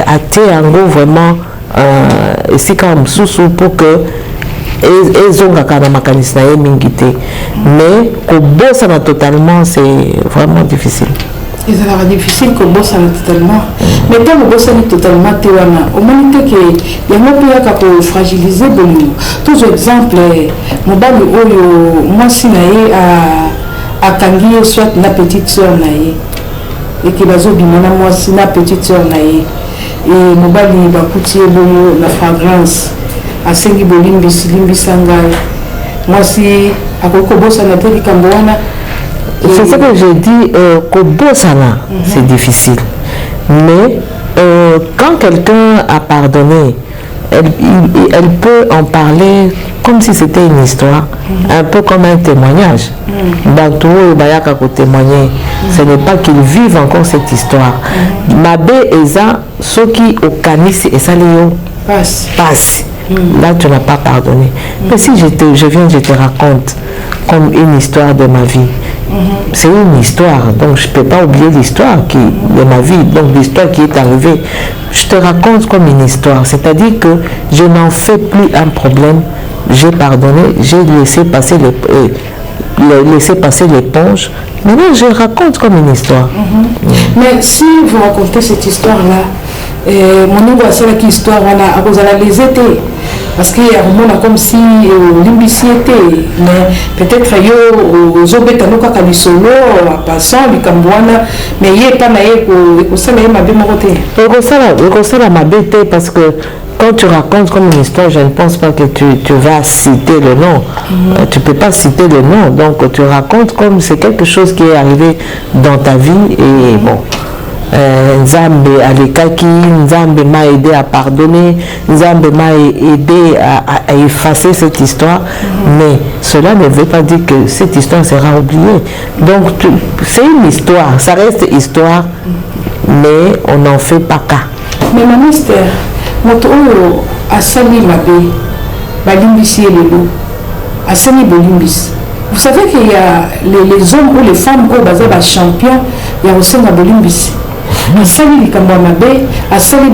à Théango vraiment. Et c'est comme sous pour que mais au bossana totalement c'est vraiment difficile. Il sera difficile que bossana totalement. Mais quand le bossana totalement tewana, au moment que il y a un peu de fragiliser bolingo. Tout exemple, mon bal oyo moi si naé à Kangi soit la petite sœur naé et qui va zobimana moi si la petite sœur naé et mon bal il va coûter la fragrance. À Sengi Bolimbi Sangai. Moi aussi, à Kokobosana, c'est ce que j'ai dit, Kobosana, c'est difficile. Mais quand quelqu'un a pardonné, elle peut en parler comme si c'était une histoire, un peu comme un témoignage. Bantou Bayaka ko témoigner, ce n'est pas qu'ils vivent encore cette histoire. Mabe Eza, ceux qui au canis et Saléo passe. Là, tu n'as pas pardonné. Mais si je te raconte comme une histoire de ma vie, c'est une histoire, donc je ne peux pas oublier l'histoire de ma vie, donc l'histoire qui est arrivée. Je te raconte comme une histoire, c'est-à-dire que je n'en fais plus un problème. J'ai pardonné, j'ai laissé passer l'éponge. Maintenant, je raconte comme une histoire. Mais si vous racontez cette histoire-là, mon nom va ser qui histoire à cause de les étés parce qu'il y a un monde comme si l'imbécile était mais peut-être yo aux obéta no kaka bisolo en passant du Cambouana mais il est pas naïe pour ça naïe ma bien moté ça la ma bête parce que quand tu racontes comme une histoire, je ne pense pas que tu vas citer le nom. Tu ne peux pas citer le nom. Donc tu racontes comme c'est quelque chose qui est arrivé dans ta vie et bon. Nzambe alekaki, Nzambe m'a aidé à pardonner, Nzambe m'a aidé à effacer cette histoire, mais cela ne veut pas dire que cette histoire sera oubliée. Donc c'est une histoire, ça reste histoire, mais on n'en fait pas cas. Mais ma mystère, moto oyo asali mabe, balimbisi elelo, asali bolimbisi. Vous savez qu'il y a les hommes ou les femmes qui sont champions, il y a aussi un bolimbisi. Asali likambo mabe, asali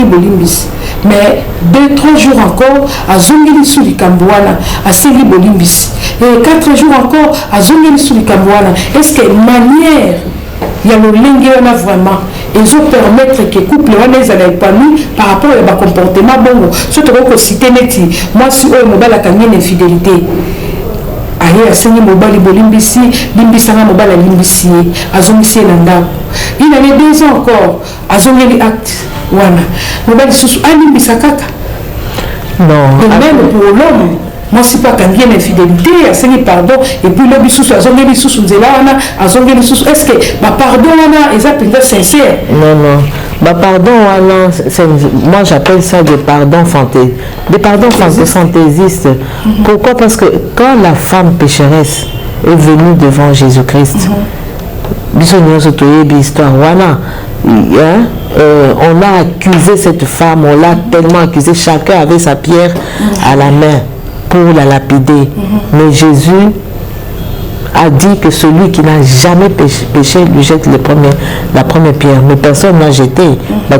bolimbisi. Mais 2-3 jours encore, azongeli sur likambo wana, asali bolimbisi. Et 4 jours encore, azongeli sur likambo wana. Est-ce que manière il y a le lingue vraiment et ils ont permettre que couple les a épanoui par rapport à comportement bon surtout que citer neti moi si on mobile a gagné l'infidélité aye asengi mobali bolimbisi limbisanga mobali limbisi azongisi nanda il avait 2 ans encore azongeli acte wana mobali susu alimbisa kaka non et même pour l'homme moi si pas quand il y a infidélité asengi pardon et puis le bisusu azongeli susu nzela wana azongeli susu est-ce que ba pardon wana est ça sincère? Non bah pardon wana moi j'appelle ça des pardons fantaisistes. Pourquoi? Parce que quand la femme pécheresse est venue devant Jésus-Christ histoire wana on a accusé cette femme, on l'a tellement accusé, chacun avait sa pierre à la main pour la lapider. Mais Jésus a dit que celui qui n'a jamais péché lui jette la première pierre. Mais personne n'a jeté. Moi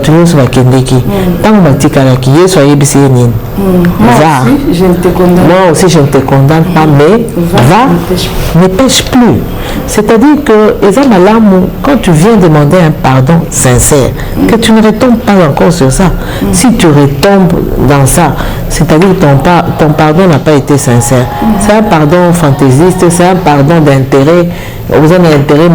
aussi, je ne te condamne pas, mais va, ne pêche plus. C'est-à-dire que quand tu viens demander un pardon sincère, que tu ne retombes pas encore sur ça. Si tu retombes dans ça, c'est-à-dire que ton pardon n'a pas été sincère. C'est un pardon fantaisiste, c'est un pardon d'intérêt. Vous avez intérêt,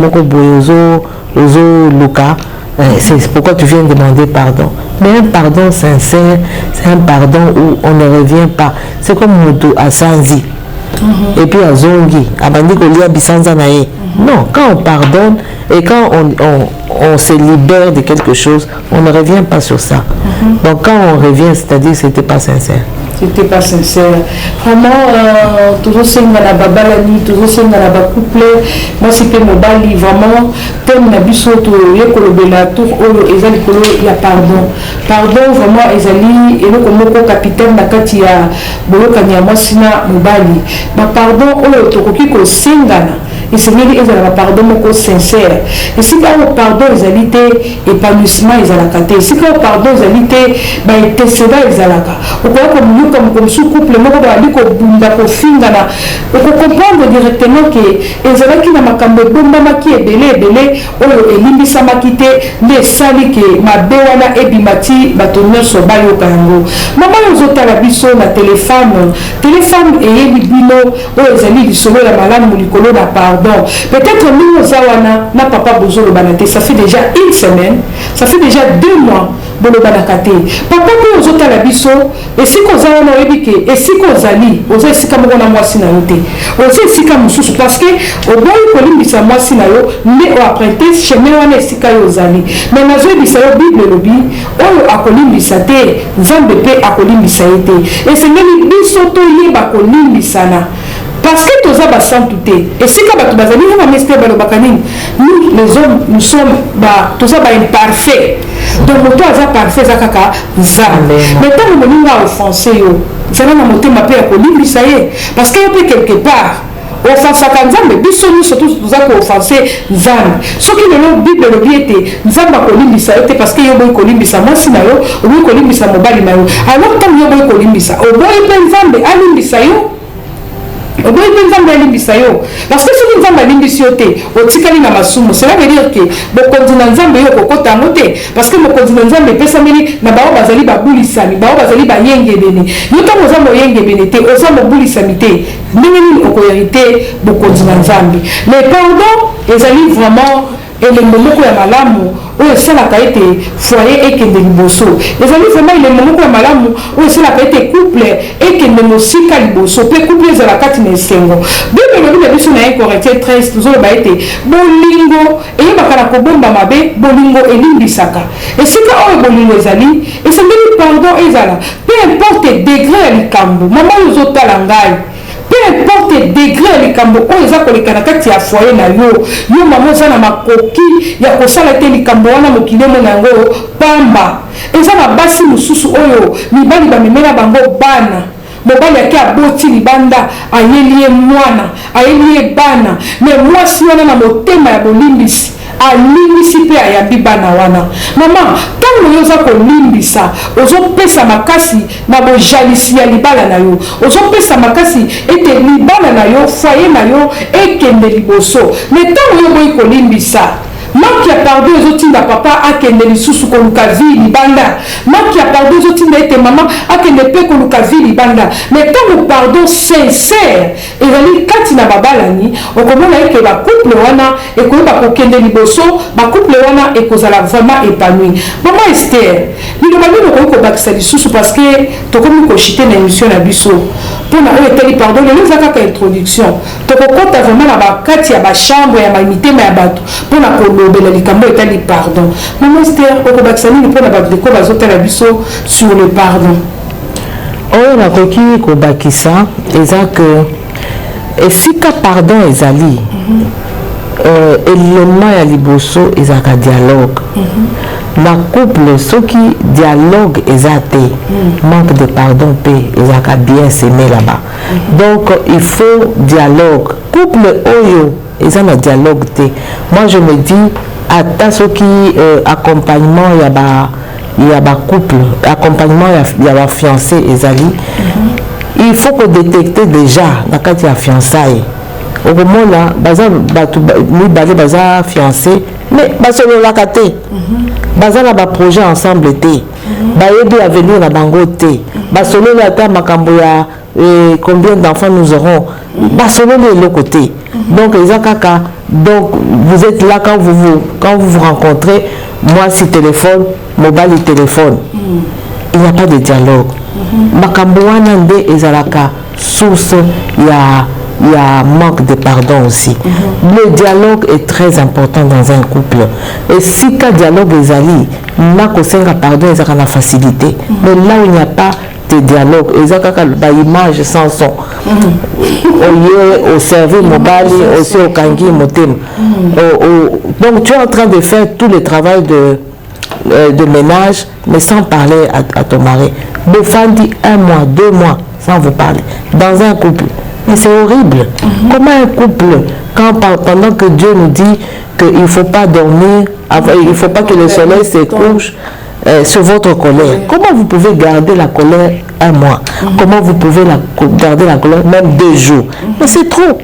c'est pourquoi tu viens demander pardon. Mais un pardon sincère, c'est un pardon où on ne revient pas. C'est comme Moudou à Sanzi. Et puis à Zongi, à Bandi Kolia Bisanza Nae. Non, quand on pardonne et quand on se libère de quelque chose, on ne revient pas sur ça. Donc quand on revient, c'est-à-dire que ce n'était pas sincère. C'était pas sincère. Vraiment, toujours c'est dans la babalani, toujours c'est dans la couple. Moi, c'était mon bali, vraiment. Comme la bisoto, il y a kolobela, tout, il y a pardon. Pardon, vraiment, il y a le capitaine Nakatia, Bolokania, moi, sina, mon bali. Pardon, il y a singana. Et c'est vrai qu'ils ont un pardon sincère. Et si quand on pardon, ils ont été épanouissement, ils ont la caté. Si quand on pardon, ils ont été técéda, ils ont la caté. On peut comme sous-couple, on peut comprendre directement que ils ont qui n'a pas bomba qui est belé, on est limbisa makité, les sali que ma béwana et bimati, batonner sur bayo kango. Maman, nous autres à la biso, la téléphone et bino, ils ont dit sur la malade, moulikolo, la pardon. Peut-être nous, Zawana, n'a pas besoin de banate. Ça fait déjà 1 semaine, ça fait déjà 2 mois. Papa pour aux autres à la biso, et si qu'on a un ébiqué, et si qu'on a li, aux autres si comme on a moi sinayoté, aux autres si comme sous parce que au bout de Columbia moi sinayo, mais au apprenti chez Méwane si kayo zali. Mais la joie bisayo Bible lobby, ou à Columbia te, Zambépé à Columbia été. Et c'est même bisoto yeba Columbia sana. Parce que tous les gens tout et si quand tu vas nous les hommes nous sommes tous imparfaits donc toi as parfait ça kaka ça mais quand on va offenser yo ça va monter ma paix à Columbia ça y est parce que peut quelque part offenser quand Nzambe biso nous surtout nous avons offensé Nzambe ce qui le Bible le bien était Nzambe à Columbia ça était parce que yo boy Columbia ça moi si na yo ou Columbia ça mobali na yo alors quand yo boy Columbia ça au boy Nzambe à Columbia ça yo parce que si vous avez une ambitioté, cela veut dire que le continent Nzambe est au côté de parce que le continent Nzambe est pesé na bao bazali ba bulisami, bao bazali ba yenge bene. Nous sommes aux hommes yenge benete, aux hommes bulisamité. Nous sommes au cohérité du continent Nzambe. Les pardons, ils allaient vraiment elembo moko ya malamu oyo esalaka ete foyer ekende liboso ezali vraiment elembo moko ya malamu oyo esalaka ete couple ekende mosika liboso mpe couple ezala kati na esengo bible elobi na biso na 1 Corinthiens 13 tozoloba ete bolingo eyebaka na kobomba mabe bolingo elimbisaka esika oyo bolingo ezali esengeli pardon ezala peu importe degré ya likambo mama oyo ozotala ngai peu importe degré ya likambo oyo eza koleka na kati ya foyer na yo mama oza na makoki ya kosala te likambo wana mokili mo na yango pamba eza na basi mosusu oyo mibali bamemela bango bana mobali ake aboti libanda ayeli ye mwana ayeli ye bana me mwasi wana na motema ya bolimbisi alimbisi mpe ayambi bana wana mama ntango yo oza kolimbisa ozopesa makasi na bojalisi ya libala na yo ozopesa makasi ete libala na yo foyer na yo ekende liboso me ntango yo boyi kolimbisa maki ya pardon ezotinda papa akende lisusu koluka vi libanda maki ya pardon ezotinda ete mama akende mpe koluka vi libanda me ntango pardon sincere ezali kati na babalani okomona eke bacouple wana ekoyeba kokende liboso bacouple wana ekozala vraiment épanoui mama Esther liloba nini okoki kobakisa lisusu parce que tokomi koshite na émission na biso mpona oyo etali pardon lelo eza kaka introduction tokokota vraiment na bakati ya bachambre ya mitema ya bato mpona kolobela likambo etali pardon mama Esther okobakisa nini mpona bandeko bazotala biso sur le pardon oyo nakoki kobakisa eza ke esika pardon ezali élément ya liboso ezalaka dialogue na couple soki dialogue eza te manque de pardon pe ezalaka bien s'aimer là-bas donc il faut dialogue couple oyo eza na dialogue te moi je me dis ata soki accompagnement ya ba couple accompagnement ya ba fiancé ezali il faut que détecter déjà na kati ya fiançailles okomona baza bato mibale baza fiancé mais basololaka te baza na baprojet ensemble te bayebi avenir na bango te basololi ata makambo ya combien d'enfants nous aurons basololi eloko te donc eza kaka donc vous êtes là quand vous rencontrez moi si téléphone mobile téléphone il n'y a pas de dialogue makambo wana nde ezalaka source il y a manque de pardon aussi. Le dialogue est très important dans un couple. Et si le dialogue est ali, n'a pardon, il y a la facilité. Mais là où il n'y a pas de dialogue, il y a une image sans son. Au cerveau mobile, aussi au kangi, motem. Donc tu es en train de faire tout le travail de ménage, mais sans parler à ton mari. Défendez 1 mois, 2 mois, sans vous parler. Dans un couple. Mais c'est horrible. Comment un couple, pendant que Dieu nous dit qu'il ne faut pas dormir, il ne faut pas que le soleil se couche sur votre colère, comment vous pouvez garder la colère 1 mois? Comment vous pouvez garder la colère même 2 jours? Mais c'est trop.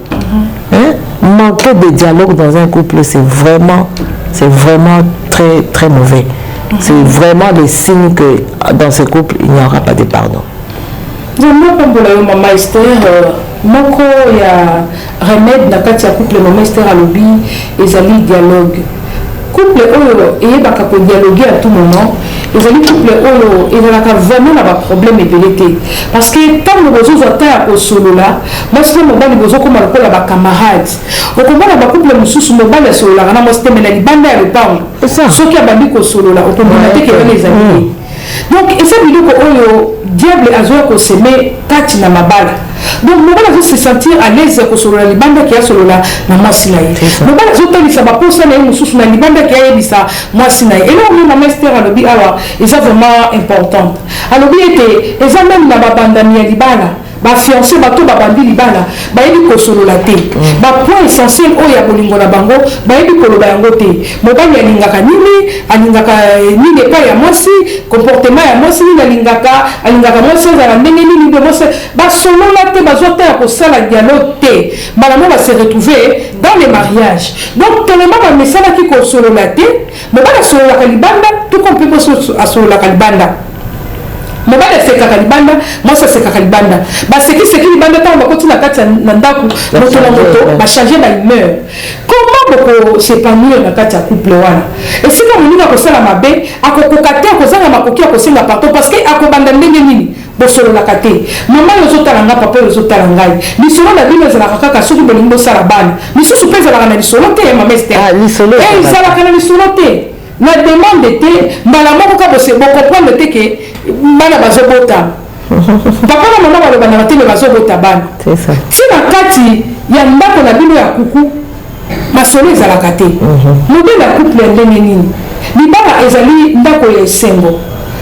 Manquer de dialogue dans un couple, c'est vraiment très, très mauvais. C'est vraiment le signe que dans ce couple, il n'y aura pas de pardon. Maman Esther, moko ya remède na kati ya couple Maman Esther alobi ezali dialogue. Couple oyo eyebaka ko dialoguer à tout moment. Ezali couple oyo ezalaka vraiment na ba problème ebele te. Parce que tant que vous êtes à solola, moi c'est mobali bozo ko marko la ba camarades. Okomona ba couple mususu mobali solola na mo stemela libanda ya lepango. Soki abandi ko solola okomona te ke les amis. Donc eza biloko oyo diable azoya ko semer kati na mabala. Donc mobali azo se sentir à l'aise ko solola libanda ki ya solola na mwasi na ye. Mobali azo talisa ba posa na ye mususu na libanda ki ya yebisa mwasi na ye. Et là on Maman Esther alobi awa eza vraiment important. Alobi ete eza même na babandami ya libala. Ba fiancé bato babandi libala bayebi kosolola te ba point essentiel oyo ya bolingo na bango bayebi koloba yango te mobali alingaka nini epai ya mwasi comportement ya mwasi nini alingaka mwasi ezala ndenge nini de mwasi basolola te bazwa te ya kosala dialogue te malamo base retrouver dans les mariages donc tellement bamesalaki kosolola te mobali asololaka libanda tout kompe asololaka libanda mobali asekaka libanda mwasi asekaka libanda basekiseki libanda ntango bakoti na kati na ndako moto na moto bachange bahumeur comment bokosepanouir na kati ya couple wana esika moninga akosala mabe akokoka te akozanga makoki akosenga pardon parce que akobanda ndenge nini bosololaka te mama oyo ozotala nga papa oyo ozotala ngai lisolo na bino ezalaka kaka soki bolingi bosala bana lisusu mpe ezalaka na lisolo te ya mama ester ezalaka na lisolo te na demande te mbala moko ka bokomprendre te ke bana bazobota papa na mama balobanaka te me bazobota bana ntina kati ya ndako na bino ya kuku masolo ezalaka te mobile ya couple ya ndenge nini libala ezali ndako ya esengo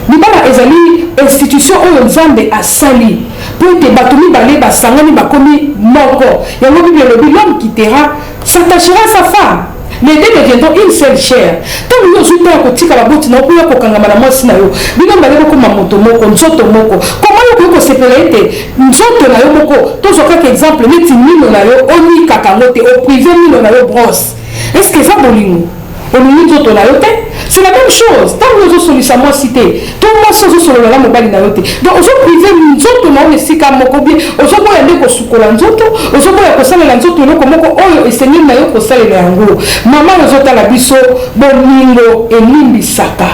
libala ezali institution oyo nzambe asali po ete bato mibale basangani bakomi moko yango bible elobi l'homme quittera s'attachera à sa femme les deux deviendront une seule chair ntango yo ozwi mpona kotika baboti na okoya kokangama na mwasi na yo bino mbale bokoma moto moko nzoto moko koma yo koki kosepela ete nzoto na yo moko tozwa kaka exemple neti mino na yo onikaka yango te oprive mino na yo brosse est ce que eza bolingo olingi nzoto na yo te c'est la même chose ntango ozosolisa mwasi te to mwasi ozosolola na mobali na yo te donc ozoprive nzoto na yo esika moko bien ozoboya nde kosukola nzoto ozoboya kosalela nzoto eloko moko oyo esengeli na yo kosalela yango mama ozotala biso bolingo elimbisaka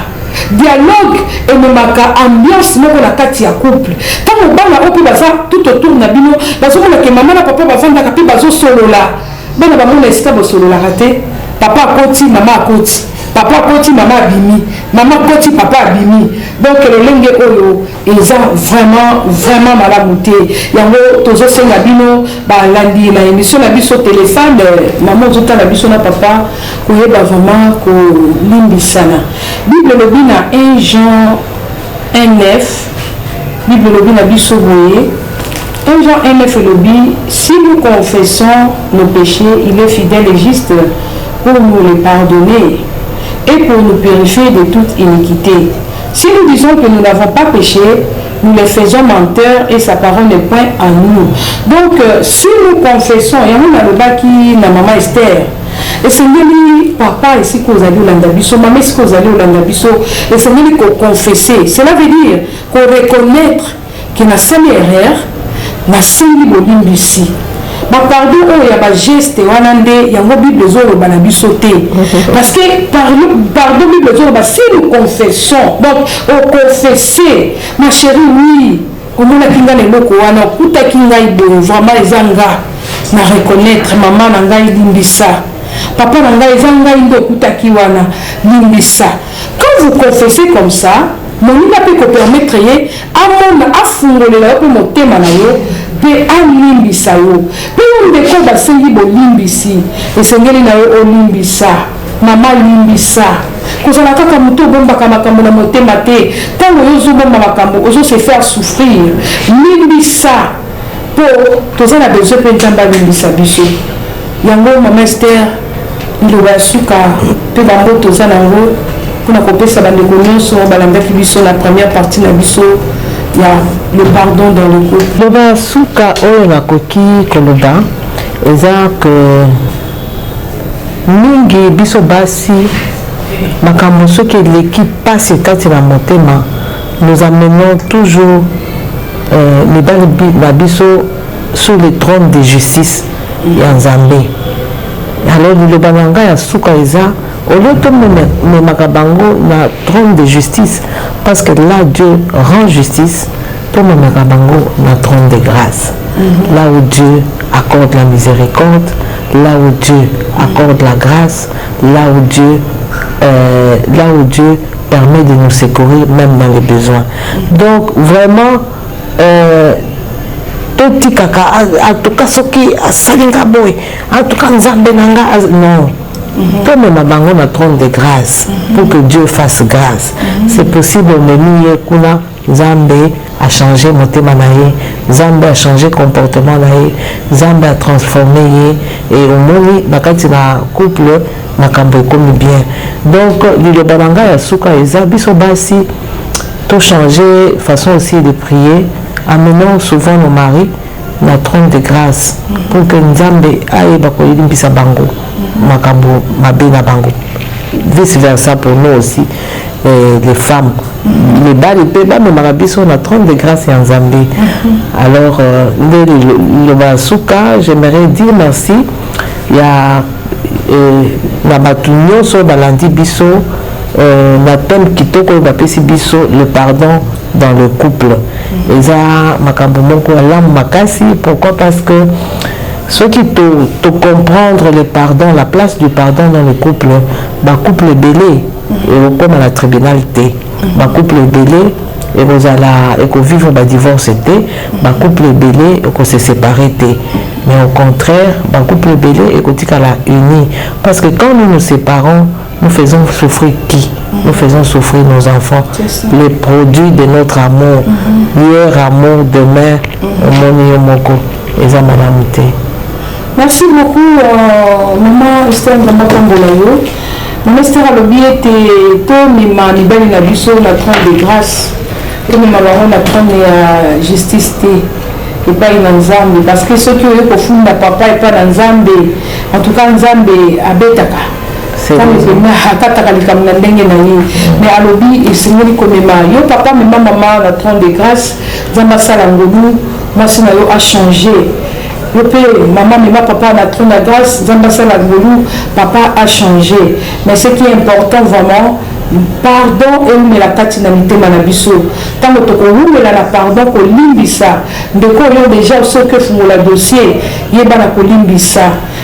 dialogue ememaka ambiance moko na kati ya couple ntango bana oyo mpe baza tout autour na bino bazomonaka mama na papa bavandaka mpe bazosolola bana bamona esika bosololaka te papa akoti mama akoti papa akoti mama abimi mama akoti papa abimi donc lolenge oyo eza vraiment malamu te yango tozosenga bino balandi na émission na biso téléphone mama ozotala biso na papa koyeba vraiment kolimbisana bible elobi na 1 Jean 1:9 bible elobi na biso boye 1 Jean 1:9 elobi si nous confessons nos péchés il est fidèle et juste pour nous les pardonner et pour nous purifier de toute iniquité. Si nous disons que nous n'avons pas péché, nous les faisons menteurs et sa parole n'est point en nous. Donc, si nous confessons, et on a le bas qui na maman Esther, et c'est lui, papa ici qu'on a dit au Landabiso, maman ici qu'on a dit au Landabiso, et c'est lui qu'on confesser. Cela veut dire qu'on reconnaître qu'il n'a pas erreur, n'a pas ici. Pardon il y a des gestes il y a une Bible parce que pardon Bible si nous confessons donc on confesser ma chérie oui on a kinga les loko wana kuta kinga ibo vraiment ezanga na reconnaître maman nanga limbisa papa nanga ezanga indo kuta kiwana limbisa quand vous confessez comme ça mon ina peut permettre yé amona afungolela ko motema na yo pe alimbisa yo pe ndeko basengi bolimbisi esengeli na yo olimbisa mama limbisa kozala kaka moto obombaka makambo na motema te ntango oyo ozobomba makambo ozo se faire souffrir limbisa po toza na besoin mpe nzambe alimbisa biso yango mama Esther liloba ya suka mpe bango toza nango mpona kopesa bandeko nyonso balandaki biso na première partie na biso ya le pardon dans le couple. Loba suka oyo nakoki koloba eza que mingi biso basi makambo soki eleki pasi kati na motema nous amenons toujours mibali na biso sur le trône de justice ya Nzambe. Alors liloba na ngai ya suka eza au lieu de memaka bango na trône de justice parce que là Dieu rend justice pour memaka bango na trône de grâce là où Dieu accorde la miséricorde, là où Dieu accorde la grâce, là où Dieu permet de nous secourir même dans les besoins. Donc vraiment tout kaka en tout cas soki asalinga boy en tout cas Nzambe nanga non comme ma bango na trône de grâce pour que Dieu fasse grâce. C'est possible mais kuna Nzambe a changé motema na ye, Nzambe a changé comportement na ye, Nzambe a transformé ye et au moni bakati na couple makambo ekomi bien. Donc liloba na ngai ya suka eza biso basi to changer façon aussi de prier, amenons souvent nos maris na trône de grâce pour que Nzambe ayeba koyimbisa bango makambo mabe na bango, vice versa pour nous aussi. les femmes. Les balles, mais Marabiso, on a 30 de grâce en Zambie. Alors, le Basuka, j'aimerais dire merci. Il y a la Batunyo, so Balandi Biso, la thème Kitoko Bapesi Biso, le pardon dans le couple. Et ça, Makambomoko, Alam Makasi, pourquoi? Parce que ceux qui te comprendre le pardon, la place du pardon dans le couple, bah couple belé, et comme à la tribunalité, bah couple belé, et vous allez vivre bah divorce bah couple belé et qu'on se séparer. Mais au contraire, bah couple belé et qu'on dit qu'à la unie. Parce que quand nous nous séparons, nous faisons souffrir qui? Nous faisons souffrir nos enfants, les produits de notre amour. Hier amour, demain, moko. Et ça, madame T. Merci beaucoup, maman Esther Ndambakambolayo. Maman Esther a l'oublié que Mima Nibali Nabiso na trône de grâce, que Mima Baron na trône de justice et pas une Nzambe. Parce que ceux qui ont eu au fond de papa et pas dans Nzambe, en tout cas Nzambe à Betaka. Mais à l'obi, il s'est mis comme yo papa, mais maman na trône de grâce, Zamba Salangolu, moi c'est a changé. Maman, mais papa a trop de grâce, papa a changé. Mais ce qui est important vraiment, pardon et mais la catinalité manabiso. Tant que tu as la pardon pour limbisa, de quoi déjà ce que font le dossier, il y a un limbisa.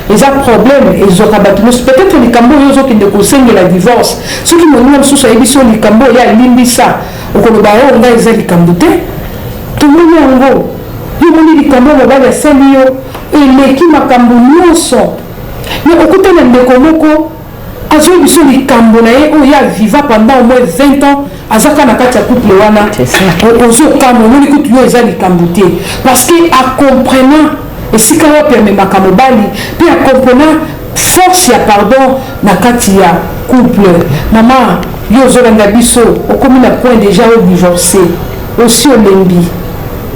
Les problèmes, ils ont rabattu. Peut-être les Cambo, ils ont qui ne la divorce. Ceux qui m'ont dit sur l'émission, les Cambo, il y a limbisa. Au Colombien, on a les Camboté. Tout le monde est en gros. Il y a des gens qui ont mais au côté de Mekomoko, a joué les Cambonais où il y a vécu pendant au moins 20 ans. Azaka na kati ya couple wana ozo Cameroun écoute yo ezali kambuté parce que a comprenant et si quand on permet makamobali puis a comprenant force ya pardon na kati ya couple maman yo zolanda biso au comme na point déjà au divorcé aussi au lembi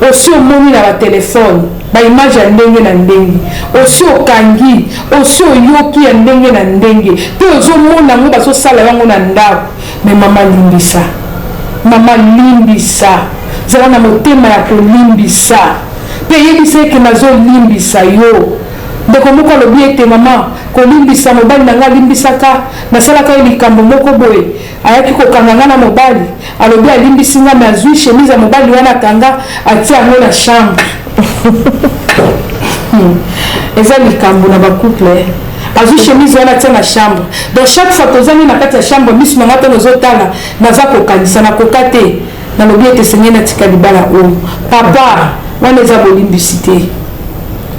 aussi au moni na ba téléphone ba image ya ndenge na ndenge aussi au kangi aussi au yoki ya ndenge na ndenge pe ozomona ngo baso sala yango na ndako mais maman limbisa mama limbisa zala na motema ya kolimbisa pe yebisa ke nazo limbisa yo ndeko moko alobi ete mama kolimbisa mobali nanga limbisaka nasalaka ye likambo moko boye ayaki kokanga nga na mobali alobi alimbisi nga me azwi chemise ya mobali wana akanga atia yango na chambre eza likambo na bacouple azwi chemise wana atia na chambre donc chaque fois tozangi na kati ya chambre miso nanga mpe nozotala naza kokanisa nakoka te nalobi ete senge natika libala oyo papa wana eza bolimbisi te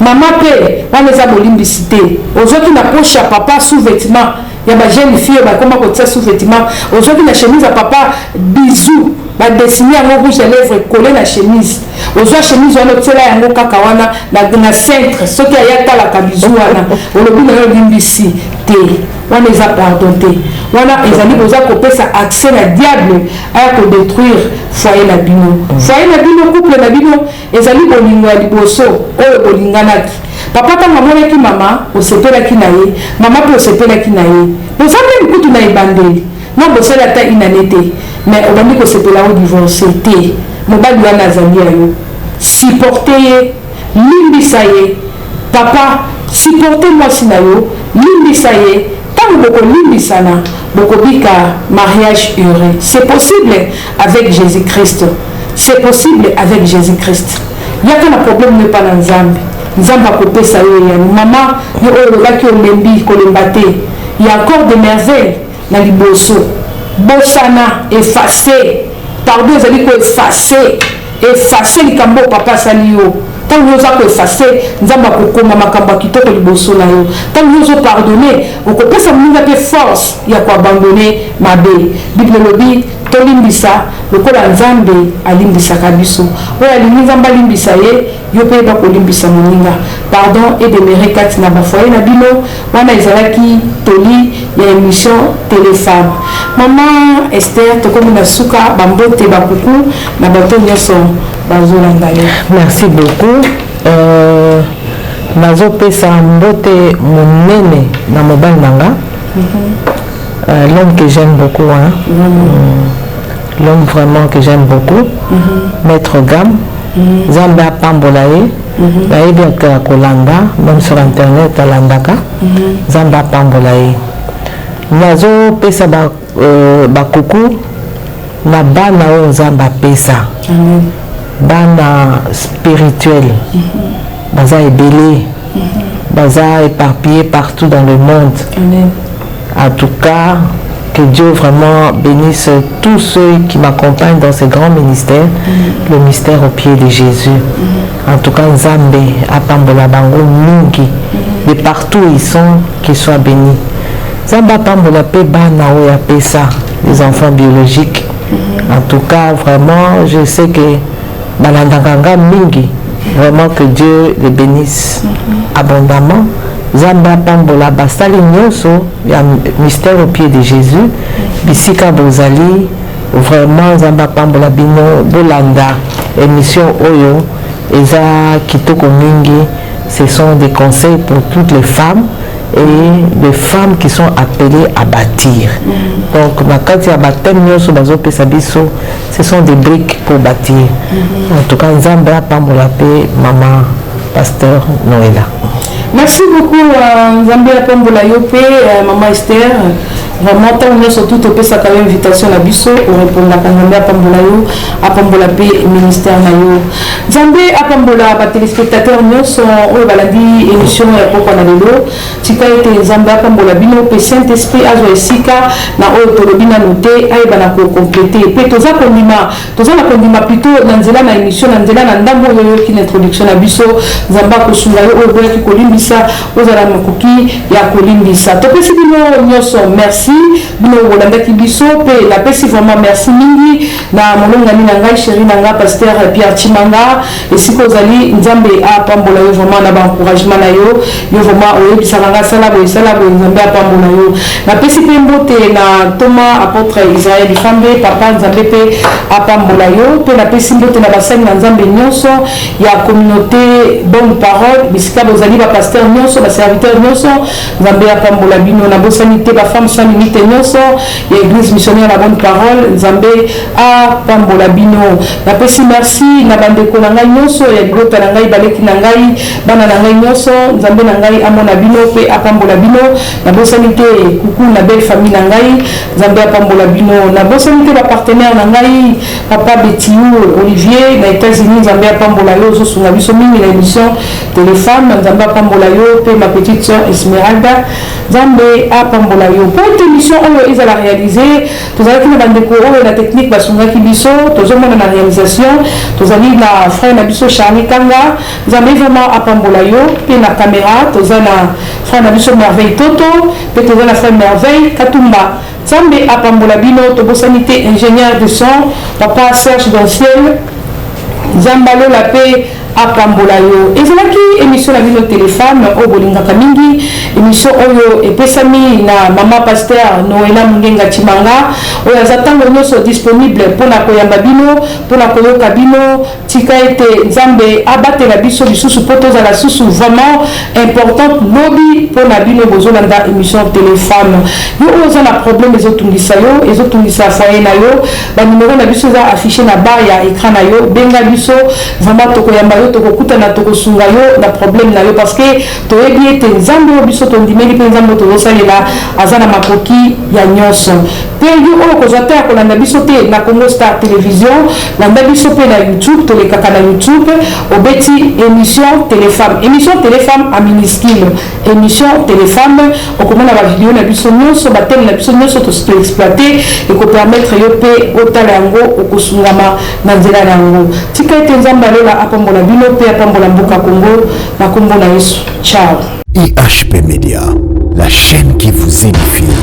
mama mpe wana eza bolimbisi te ozwaki na poche ya papa sous vêtement ya bajeune fille bakoma kotia sous vêtement ozwaki na chemise ya papa bisou badesine yango rouge à lèvres collé na chemise ozwa chemise wana otiela yango kaka wana na centre soki aya talaka bizu wana olobi na yo limbisi te wana eza pardon te wana ezali koza kopesa accès na diable aya kodétruire foyer na bino foyer na bino couple na bino ezali bolingo ya liboso oyo bolinganaki papa ntango amonaki mama osepelaki na ye mama mpe osepelaki na ye boza mpe likutu na ebandeli non bosali ata inane te mais obandi kosepela o divorce te mobali wana azali ya yo supporte ye limbisa ye papa supporte mwasi na yo limbisa ye ntango bokolimbisana bokobika mariage heureux c'est possible avec Jésus-Christ c'est possible avec Jésus-Christ yaka na problème ne pas na nzambe nzambe akopesa yo yani mama yo oyo olobaki olembi kolemba te il y a encore de merveilles na liboso bosana effacer pardon ezali effacer likambo papa asali yo ntango oza koefface nzambe akokoma makambo ya kitoko liboso na yo ntango ozopardonne okopesa moninga mpe force ya koabandone mabe bible elobi tolimbisa lokola nzambe alimbisaka biso oyo alingi nzambe alimbisa ye yo mpe yeba kolimbisa moninga pardon edemere kati na bafoye na bino wana ezalaki toli ya émission téléfemme mama Esther tokomi na suka bambote bakuku na bato nyonso bazolanda yo merci beaucoup nazopesa mbote monene na mobali nanga l'homme que j'aime beaucoup, hein. L'homme vraiment que j'aime beaucoup, Maître Gam, Zambia Pambolaye, bien que Kolanda, même sur internet à Landaka, Zambia Pambolaye. Nazo pesa bakuku na bana o Zamba pesa. Bana spirituel. Baza ebélé. Baza éparpillé partout dans le monde. Amen. En tout cas, que Dieu vraiment bénisse tous ceux qui m'accompagnent dans ce grand ministère, le mystère au pied de Jésus. En tout cas, Nzambe, Apambola Bango, Mingi, de partout où ils sont, qu'ils soient bénis. Nzambe Apambola Peba Naoe Apesa, les enfants biologiques. En tout cas, vraiment, je sais que Balandanganga Mingi, vraiment que Dieu les bénisse abondamment. Zamba Pambola Bastali Nyoso, il y a un mystère au pied de Jésus. Bisika Bozali, vraiment Zamba Pambola Bino, Bolanda, émission Oyo, Eza Kitoko Mingi, ce sont des conseils pour toutes les femmes et les femmes qui sont appelées à bâtir. Donc, Makati Abatem Nyoso Bazo Pesabiso, ce sont des briques pour bâtir. En tout cas, Zamba Pambola Pe, Maman, Pasteur Noëlla. Merci beaucoup, Zambia Pambola Yope, Maman Esther. Vraiment, tant mieux surtout te pesa quand même invitation à Bisso pour répondre à Zambia Pambola Yo, à Pambola P ministère Nayo. Zambia à Pambola, ba téléspectateurs nous sont au baladi émission ya poko na lelo. Tika ete Zambia Pambola Bino pe Saint-Esprit azo esika na o tolobina noté ay bana ko compléter. Pe toza na kondima plutôt na nzela na émission na nzela na ndambo yo ki introduction na Bisso Zamba ko sunga yo o boya ki kolimbisa ozala makoki ya kolimbisa. To pesi bino nyoso merci. Bino Rolanda Kibiso, la pesi vraiment merci mingi na molongani na ngai chéri na nga pasteur Pierre Chimanga et si ko zali Nzambe a pambola yo vraiment na ba encouragement na yo vraiment o yebisaka nga sala bo Nzambe a pambola yo na pesi pe mbote na Thomas apôtre Israël Fambe papa Nzambe pe a pambola yo pe na pesi mbote na basani na Nzambe nyonso ya communauté bonne parole bisika bo zali ba pasteur nyonso ba serviteur nyonso Nzambe a pambola bino na bosanité ba femme limite nyonso ya église missionnaire la bonne parole Nzambe a pambola bino na pesi merci na bandeko na ngai nyonso ya libota na ngai baleki na ngai bana na ngai nyonso Nzambe na ngai amona bino pe a pambola bino na bosanité kuku na belle famille na ngai Nzambe a pambola bino na bosanité ba partenaire na ngai papa Betiou Olivier na États-Unis Nzambe a pambola yo zo sunga biso mingi na émission téléphone Nzambe a pambola yo pe ma petite sœur Esmeralda Nzambe a pambola yo émission oyo ezala réalisée tozalaki na bandeko oyo na technique basungaki biso tozomona na réalisation tozali na frère na biso Charlie Kanga Nzambe vraiment apambola yo pe na caméra toza na frère na biso Merveille Toto pe toza na frère Merveille Katumba Nzambe apambola bino tobosanité ingénieur de son papa Serge Danciel Nzambe alola pe apambola yo ezalaki émission na bino téléphone o bolingaka mingi émission oyo epesami na mama pasteur Noëlla Mungenga Chimanga oyo azatango nyonso disponible mpona koyamba bino mpona koyoka bino tika ete Nzambe abatela biso lisusu mpo tozala susu vraiment importante lobi mpona bino bozolanda émission téléphone yo oyo oza na problème ezotungisa yo ezotungisa foyer na yo banimero na biso eza affiché na bar ya écran na yo benga biso vraiment tokoyamba yo tokokutana tokosunga yo na problème na yo parce que toyebi ete Nzambe oyo biso tondimeli mpe Nzambe tozosalela aza na makoki ya nyonso mpe yo oyo kozwa te ya kolanda biso te na Congo Star Télévision landa biso mpe na YouTube tolekaka na YouTube obeti émission téléfemme a minuscule émission téléfemme okomona bavideo na biso nyonso batele na biso nyonso toexploite ekopermettre yo mpe otala yango okosungama na nzela na yango tika ete Nzambe alola apambola bino mpe apambola mboka Congo na kombo na Yesu. Ciao. IHP Media, la chaîne qui vous édifie.